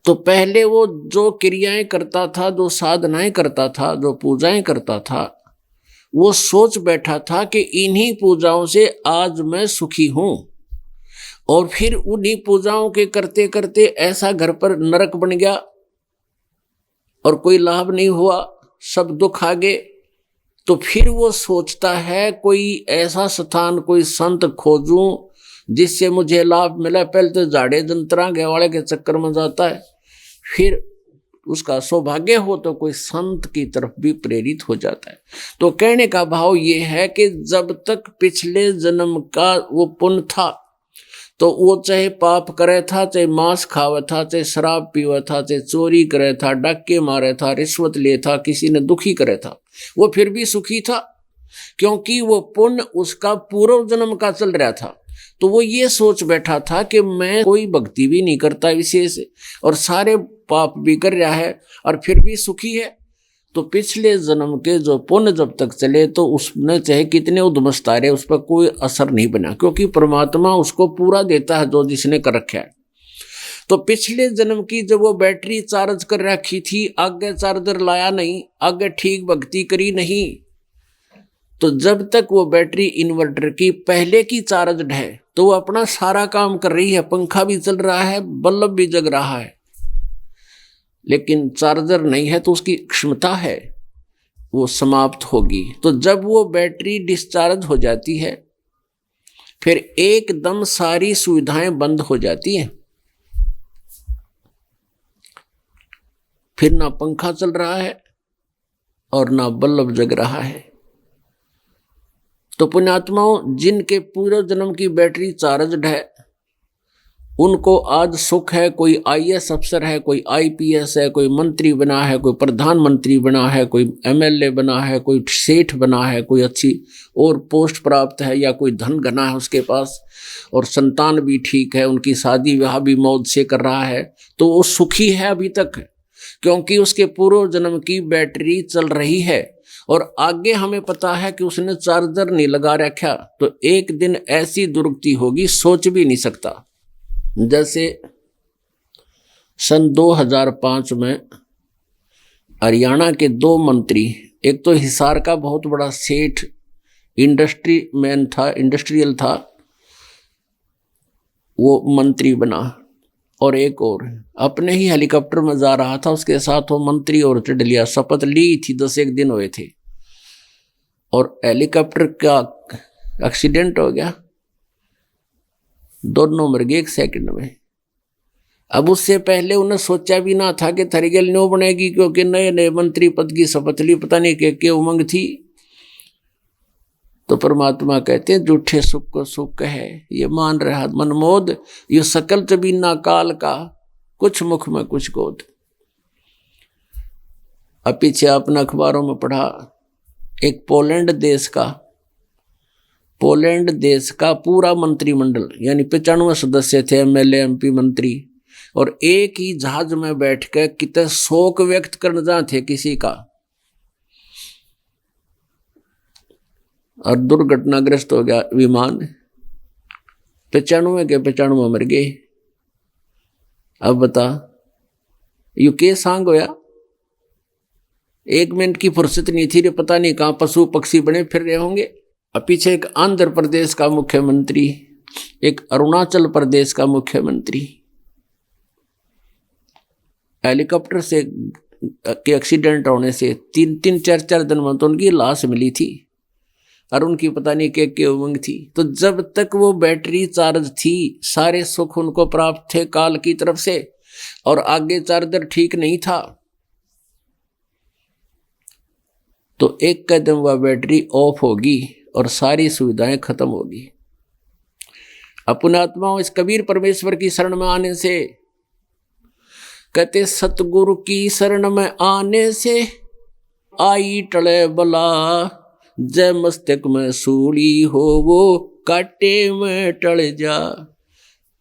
तो पहले वो जो क्रियाएं करता था, जो साधनाएं करता था, जो पूजाएं करता था, वो सोच बैठा था कि इन्हीं पूजाओं से आज मैं सुखी हूं, और फिर उन्हीं पूजाओं के करते करते ऐसा घर पर नरक बन गया और कोई लाभ नहीं हुआ, सब दुख आ गए। तो फिर वो सोचता है कोई ऐसा स्थान, कोई संत खोजूं जिससे मुझे लाभ मिला। पहले तो झाड़े जंतरा वाले के चक्कर में जाता है, फिर उसका सौभाग्य हो तो कोई संत की तरफ भी प्रेरित हो जाता है। तो कहने का भाव ये है कि जब तक पिछले जन्म का वो पुण्य था, तो वो चाहे पाप करे था, चाहे मांस खावा था, चाहे शराब पीवा था, चाहे चोरी करे था, डाके मारे था, रिश्वत ले था, किसी ने दुखी करे था, वो फिर भी सुखी था, क्योंकि वो पुण्य उसका पूर्व जन्म का चल रहा था। तो वो ये सोच बैठा था कि मैं कोई भक्ति भी नहीं करता विशेष और सारे पाप भी कर रहा है और फिर भी सुखी है। तो पिछले जन्म के जो पुण्य जब तक चले, तो उसने चाहे कितने उद्मस्तारे, उस पर कोई असर नहीं बना, क्योंकि परमात्मा उसको पूरा देता है जो जिसने कर रखा है। तो पिछले जन्म की जब वो बैटरी चार्ज कर रखी थी, आगे चार्जर लाया नहीं, आगे ठीक भक्ति करी नहीं, तो जब तक वो बैटरी इन्वर्टर की पहले की चार्ज है, तो वो अपना सारा काम कर रही है, पंखा भी चल रहा है, बल्ब भी जग रहा है, लेकिन चार्जर नहीं है तो उसकी क्षमता है, वो समाप्त होगी। तो जब वो बैटरी डिस्चार्ज हो जाती है, फिर एकदम सारी सुविधाएं बंद हो जाती हैं, फिर ना पंखा चल रहा है और ना बल्ब जग रहा है। तो पुण्यात्माओं, जिनके पूरे जन्म की बैटरी चार्जड है, उनको आज सुख है। कोई आईएएस अफसर है, कोई आईपीएस है, कोई मंत्री बना है, कोई प्रधानमंत्री बना है, कोई एमएलए बना है, कोई सेठ बना है, कोई अच्छी और पोस्ट प्राप्त है, या कोई धन घना है उसके पास, और संतान भी ठीक है, उनकी शादी विवाह भी मौज से कर रहा है, तो वो सुखी है अभी तक, क्योंकि उसके पूर्व जन्म की बैटरी चल रही है। और आगे हमें पता है कि उसने चार्जर नहीं लगा रखा, तो एक दिन ऐसी दुर्गति होगी, सोच भी नहीं सकता। जैसे सन 2005 में हरियाणा के 2 मंत्री, एक तो हिसार का बहुत बड़ा सेठ इंडस्ट्रियल था, वो मंत्री बना, और एक और अपने ही हेलीकॉप्टर में जा रहा था, उसके साथ वो मंत्री और चढ़ लिया, शपथ ली थी, 10 दिन हुए थे, और हेलीकॉप्टर का एक्सीडेंट हो गया, दोनों मर गए 1 सेकंड में। अब उससे पहले उन्हें सोचा भी ना था कि थरीगल न्यू बनेगी, क्योंकि नए नए मंत्री पद की शपथ ली, पता नहीं क्या उमंग थी। तो परमात्मा कहते हैं झूठे सुख को सुख है, ये मान रहा मनमोद, ये सकल चबीना काल का, कुछ मुख में कुछ गोद। अब पीछे आपने अखबारों में पढ़ा, एक पोलैंड देश का पूरा मंत्रिमंडल, यानी 95 सदस्य थे, एमएलए एमपी मंत्री, और एक ही जहाज में बैठ कर कितने शोक व्यक्त करने जा थे किसी का, और दुर्घटनाग्रस्त हो गया विमान, 95 के 95 मर गए। अब बता, यू के सांग होया, 1 मिनट की फुर्सत नहीं थी रे, पता नहीं कहाँ पशु पक्षी बने फिर रहे होंगे। अब पीछे एक आंध्र प्रदेश का मुख्यमंत्री, एक अरुणाचल प्रदेश का मुख्यमंत्री हेलीकॉप्टर से के एक्सीडेंट होने से 3-4 दिन में तो उनकी लाश मिली थी और उनकी पता नहीं क्या उमंग थी। तो जब तक वो बैटरी चार्ज थी सारे सुख उनको प्राप्त थे काल की तरफ से, और आगे चार्जर ठीक नहीं था तो एक कदम वह बैटरी ऑफ होगी और सारी सुविधाएं खत्म होगी। अपने आत्माओं इस कबीर परमेश्वर की शरण में आने से, कहते सतगुरु की शरण में आने से आई टले बला, जय मस्तक में सूली हो वो काटे में टल जा।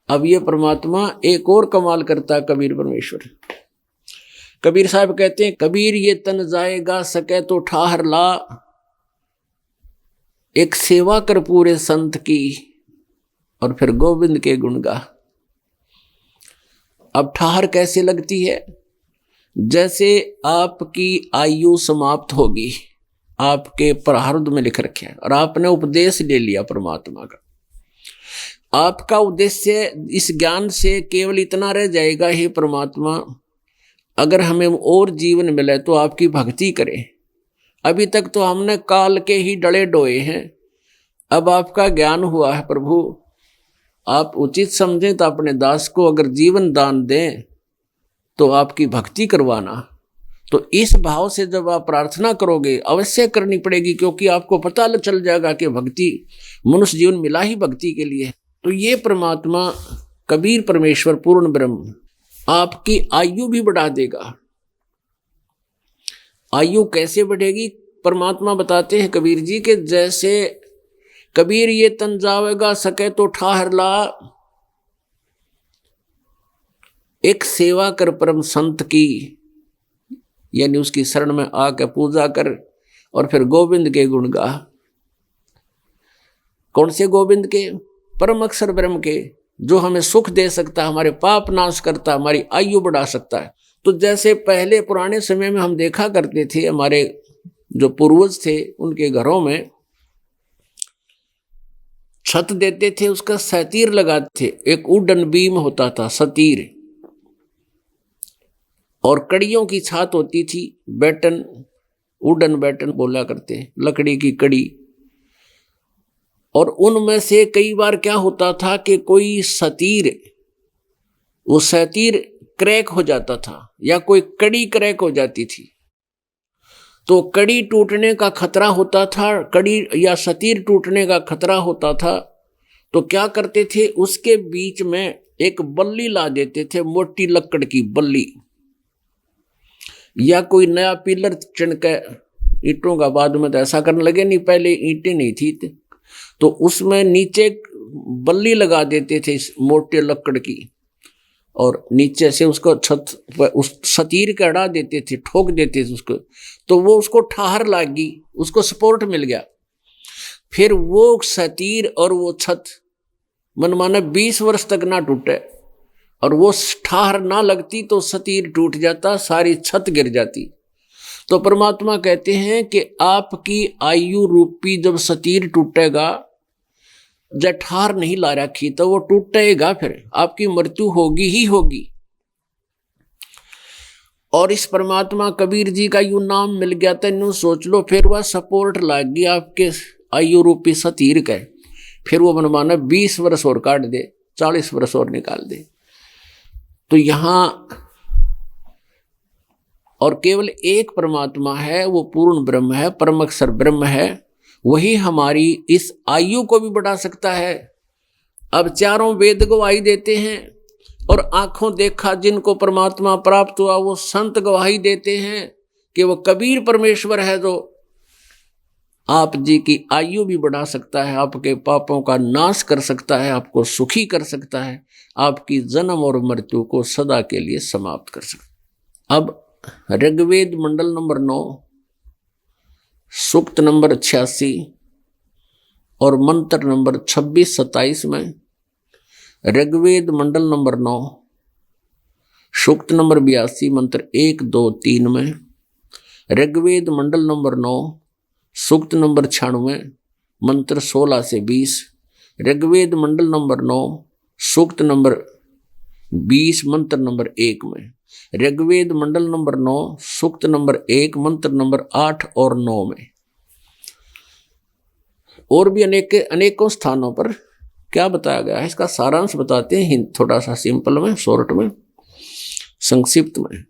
अब ये परमात्मा एक और कमाल करता है कबीर परमेश्वर। कबीर साहब कहते हैं, कबीर ये तन जाएगा सके तो ठाहर ला, एक सेवा कर पूरे संत की और फिर गोविंद के गुण गा। अब ठाहर कैसे लगती है? जैसे आपकी आयु समाप्त होगी, आपके प्रारब्ध में लिख रखे हैं और आपने उपदेश ले लिया परमात्मा का। आपका उद्देश्य इस ज्ञान से केवल इतना रह जाएगा, हे परमात्मा अगर हमें और जीवन मिले तो आपकी भक्ति करें। अभी तक तो हमने काल के ही डले डोए हैं, अब आपका ज्ञान हुआ है प्रभु, आप उचित समझें तो अपने दास को अगर जीवन दान दें तो आपकी भक्ति करवाना। तो इस भाव से जब आप प्रार्थना करोगे, अवश्य करनी पड़ेगी, क्योंकि आपको पता चल जाएगा कि भक्ति मनुष्य जीवन मिला ही भक्ति के लिए। तो ये परमात्मा कबीर परमेश्वर पूर्ण ब्रह्म आपकी आयु भी बढ़ा देगा। आयु कैसे बढ़ेगी? परमात्मा बताते हैं कबीर जी के, जैसे कबीर ये तन जावेगा सके तो ठाहर ला, एक सेवा कर परम संत की, यानी उसकी शरण में आकर पूजा कर और फिर गोविंद के गुण गा। कौन से गोविंद के? परम अक्षर ब्रह्म के, जो हमें सुख दे सकता है, हमारे पाप नाश करता है, हमारी आयु बढ़ा सकता है। तो जैसे पहले पुराने समय में हम देखा करते थे, हमारे जो पूर्वज थे उनके घरों में छत देते थे, उसका सतीर लगाते थे, एक वुडन बीम होता था सतीर, और कड़ियों की छात होती थी, बैटन, वुडन बैटन बोला करते हैं, लकड़ी की कड़ी। और उनमें से कई बार क्या होता था कि कोई सतीर, वो सतीर क्रैक हो जाता था या कोई कड़ी क्रैक हो जाती थी, तो कड़ी टूटने का खतरा होता था, कड़ी या सतीर टूटने का खतरा होता था। तो क्या करते थे, उसके बीच में एक बल्ली ला देते थे, मोटी लकड़ की बल्ली, या कोई नया पिलर चिनके ईंटों का, बाद में तो ऐसा करने लगे, नहीं पहले ईंटें नहीं थी, तो उसमें नीचे बल्ली लगा देते थे मोटे लकड़ की, और नीचे से उसको छत उस सतीर के अड़ा देते थे, ठोक देते थे उसको, तो वो उसको ठाहर लगी, उसको सपोर्ट मिल गया। फिर वो सतीर और वो छत मनमाना 20 वर्ष तक ना टूटे, और वो ठाहर ना लगती तो सतीर टूट जाता, सारी छत गिर जाती। तो परमात्मा कहते हैं कि आपकी आयु रूपी जब सतीर टूटेगा, जब ठाहर नहीं ला रखी तो वो टूटेगा, फिर आपकी मृत्यु होगी ही होगी। और इस परमात्मा कबीर जी का यूं नाम मिल गया था, यूं सोच लो, फिर वह सपोर्ट लाग गया आपके आयु रूपी सतीर का, फिर वो मनमाना 20 वर्ष और काट दे, 40 वर्ष और निकाल दे। तो यहां और केवल एक परमात्मा है, वो पूर्ण ब्रह्म है, परम अक्षर ब्रह्म है, वही हमारी इस आयु को भी बढ़ा सकता है। अब चारों वेद गवाही देते हैं, और आंखों देखा जिनको परमात्मा प्राप्त हुआ वो संत गवाही देते हैं कि वो कबीर परमेश्वर है, जो आप जी की आयु भी बढ़ा सकता है, आपके पापों का नाश कर सकता है, आपको सुखी कर सकता है, आपकी जन्म और मृत्यु को सदा के लिए समाप्त कर सकता है। अब ऋग्वेद मंडल नंबर 9 सूक्त नंबर 86 और मंत्र नंबर 26-27 में, ऋग्वेद मंडल नंबर 9 सूक्त नंबर 82 मंत्र 1, 2, 3 में, ऋग्वेद मंडल नंबर 9 सूक्त नंबर 96 मंत्र 16 से 20, ऋग्वेद मंडल नंबर 9 सूक्त नंबर 20 मंत्र नंबर 1 में, ऋग्वेद मंडल नंबर 9 सूक्त नंबर 1 मंत्र नंबर 8 और 9 में। और भी अनेकों स्थानों पर क्या बताया गया है, इसका सारांश बताते हैं थोड़ा सा सिंपल में, शॉर्ट में, संक्षिप्त में,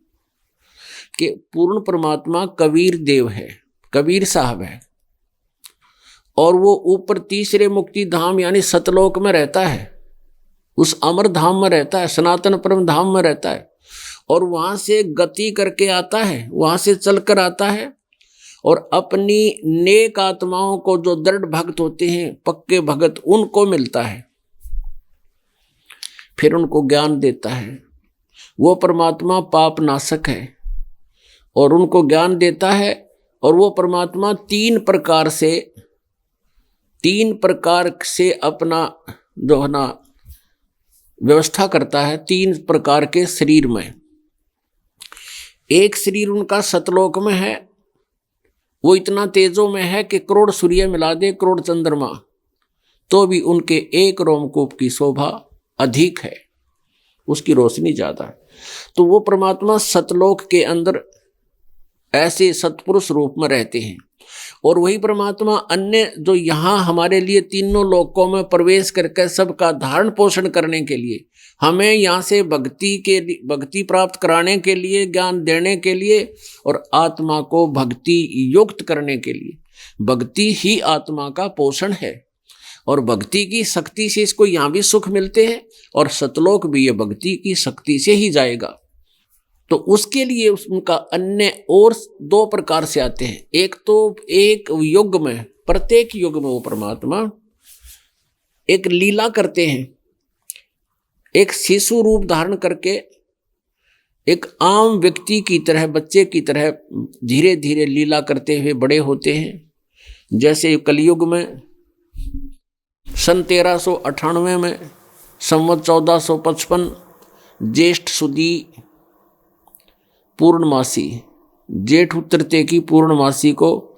कि पूर्ण परमात्मा कबीर देव है, कबीर साहब है, और वो ऊपर तीसरे मुक्ति धाम यानी सतलोक में रहता है, उस अमर धाम में रहता है, सनातन परम धाम में रहता है, और वहां से गति करके आता है, वहां से चलकर आता है, और अपनी नेक आत्माओं को, जो दृढ़ भक्त होते हैं, पक्के भगत, उनको मिलता है, फिर उनको ज्ञान देता है। वो परमात्मा पाप नाशक है और उनको ज्ञान देता है, और वो परमात्मा तीन प्रकार से अपना जो है ना व्यवस्था करता है, 3 प्रकार के शरीर में। एक शरीर उनका सतलोक में है, वो इतना तेजों में है कि करोड़ सूर्य मिला दे, करोड़ चंद्रमा, तो भी उनके एक रोमकूप की शोभा अधिक है, उसकी रोशनी ज्यादा है। तो वो परमात्मा सतलोक के अंदर ऐसे सतपुरुष रूप में रहते हैं, और वही परमात्मा अन्य जो यहाँ हमारे लिए तीनों लोकों में प्रवेश करके सबका धारण पोषण करने के लिए, हमें यहाँ से भक्ति प्राप्त कराने के लिए, ज्ञान देने के लिए, और आत्मा को भक्ति युक्त करने के लिए, भक्ति ही आत्मा का पोषण है, और भक्ति की शक्ति से इसको यहाँ भी सुख मिलते हैं, और सतलोक भी ये भक्ति की शक्ति से ही जाएगा। तो उसके लिए उनका अन्य और 2 प्रकार से आते हैं। एक तो एक युग में, प्रत्येक युग में वो परमात्मा एक लीला करते हैं, एक शिशु रूप धारण करके एक आम व्यक्ति की तरह, बच्चे की तरह धीरे धीरे लीला करते हुए बड़े होते हैं। जैसे कलयुग में सन 1398 में, संवत 1455 ज्येष्ठ सुदी पूर्णमासी, जेठ तृतीया की पूर्णमासी को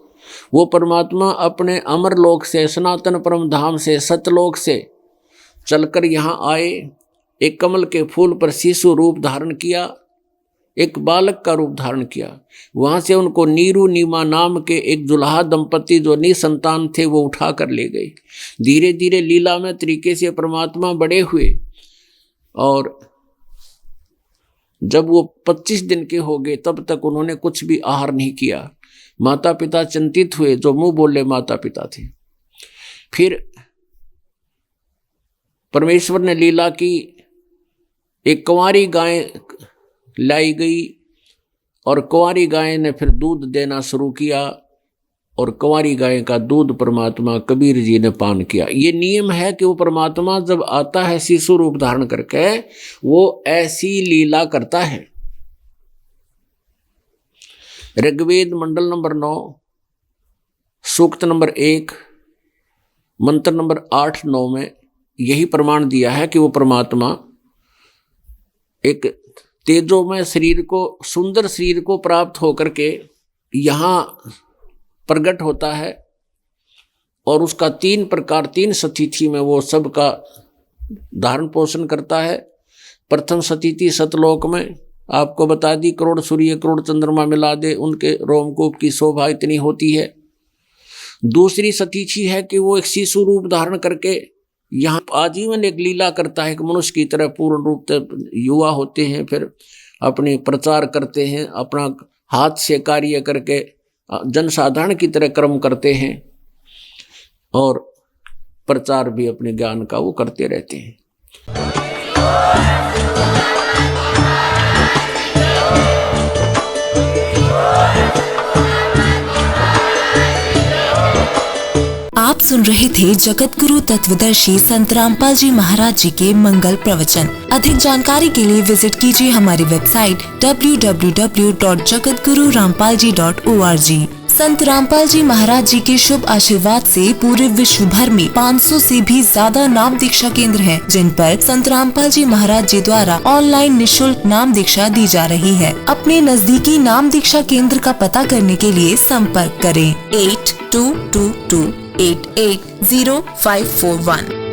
वो परमात्मा अपने अमर लोक से, सनातन परम धाम से, सतलोक से चलकर यहाँ आए, एक कमल के फूल पर शिशु रूप धारण किया, एक बालक का रूप धारण किया। वहाँ से उनको नीरू नीमा नाम के एक दुल्हा दंपति जो निसंतान थे वो उठा कर ले गए। धीरे धीरे लीला में तरीके से परमात्मा बड़े हुए, और जब वो 25 दिन के हो गए तब तक उन्होंने कुछ भी आहार नहीं किया। माता पिता चिंतित हुए, जो मुंह बोले माता पिता थे। फिर परमेश्वर ने लीला की, एक कुंवारी गाय लाई गई, और कुंवारी गाय ने फिर दूध देना शुरू किया, और कुंवारी गाय का दूध परमात्मा कबीर जी ने पान किया। ये नियम है कि वो परमात्मा जब आता है शिशु रूप धारण करके, वो ऐसी लीला करता है। ऋग्वेद मंडल नंबर 9 सूक्त नंबर 1 मंत्र नंबर 8-9 में यही प्रमाण दिया है कि वो परमात्मा एक तेजोमय शरीर को, सुंदर शरीर को प्राप्त होकर के यहाँ प्रकट होता है, और उसका 3 प्रकार 3 सतिथि में वो सबका धारण पोषण करता है। प्रथम सतिथि सतलोक में आपको बता दी, करोड़ सूर्य करोड़ चंद्रमा मिला दे, उनके रोमकूप की शोभा इतनी होती है। दूसरी सतिथि है कि वो एक शिशु रूप धारण करके यहाँ आजीवन एक लीला करता है, एक मनुष्य की तरह पूर्ण रूप से युवा होते हैं, फिर अपने प्रचार करते हैं, अपना हाथ से कार्य करके जनसाधारण की तरह कर्म करते हैं, और प्रचार भी अपने ज्ञान का वो करते रहते हैं। आप सुन रहे थे जगत गुरु तत्वदर्शी संत रामपाल जी महाराज जी के मंगल प्रवचन। अधिक जानकारी के लिए विजिट कीजिए हमारी वेबसाइट www.jagatgururampalji.org। संत रामपाल जी महाराज जी के शुभ आशीर्वाद से पूरे विश्व भर में 500 से भी ज्यादा नाम दीक्षा केंद्र हैं, जिन पर संत रामपाल जी महाराज जी द्वारा ऑनलाइन निशुल्क नाम दीक्षा दी जा रही है। अपने नजदीकी नाम दीक्षा केंद्र का पता करने के लिए संपर्क करें 8222880541।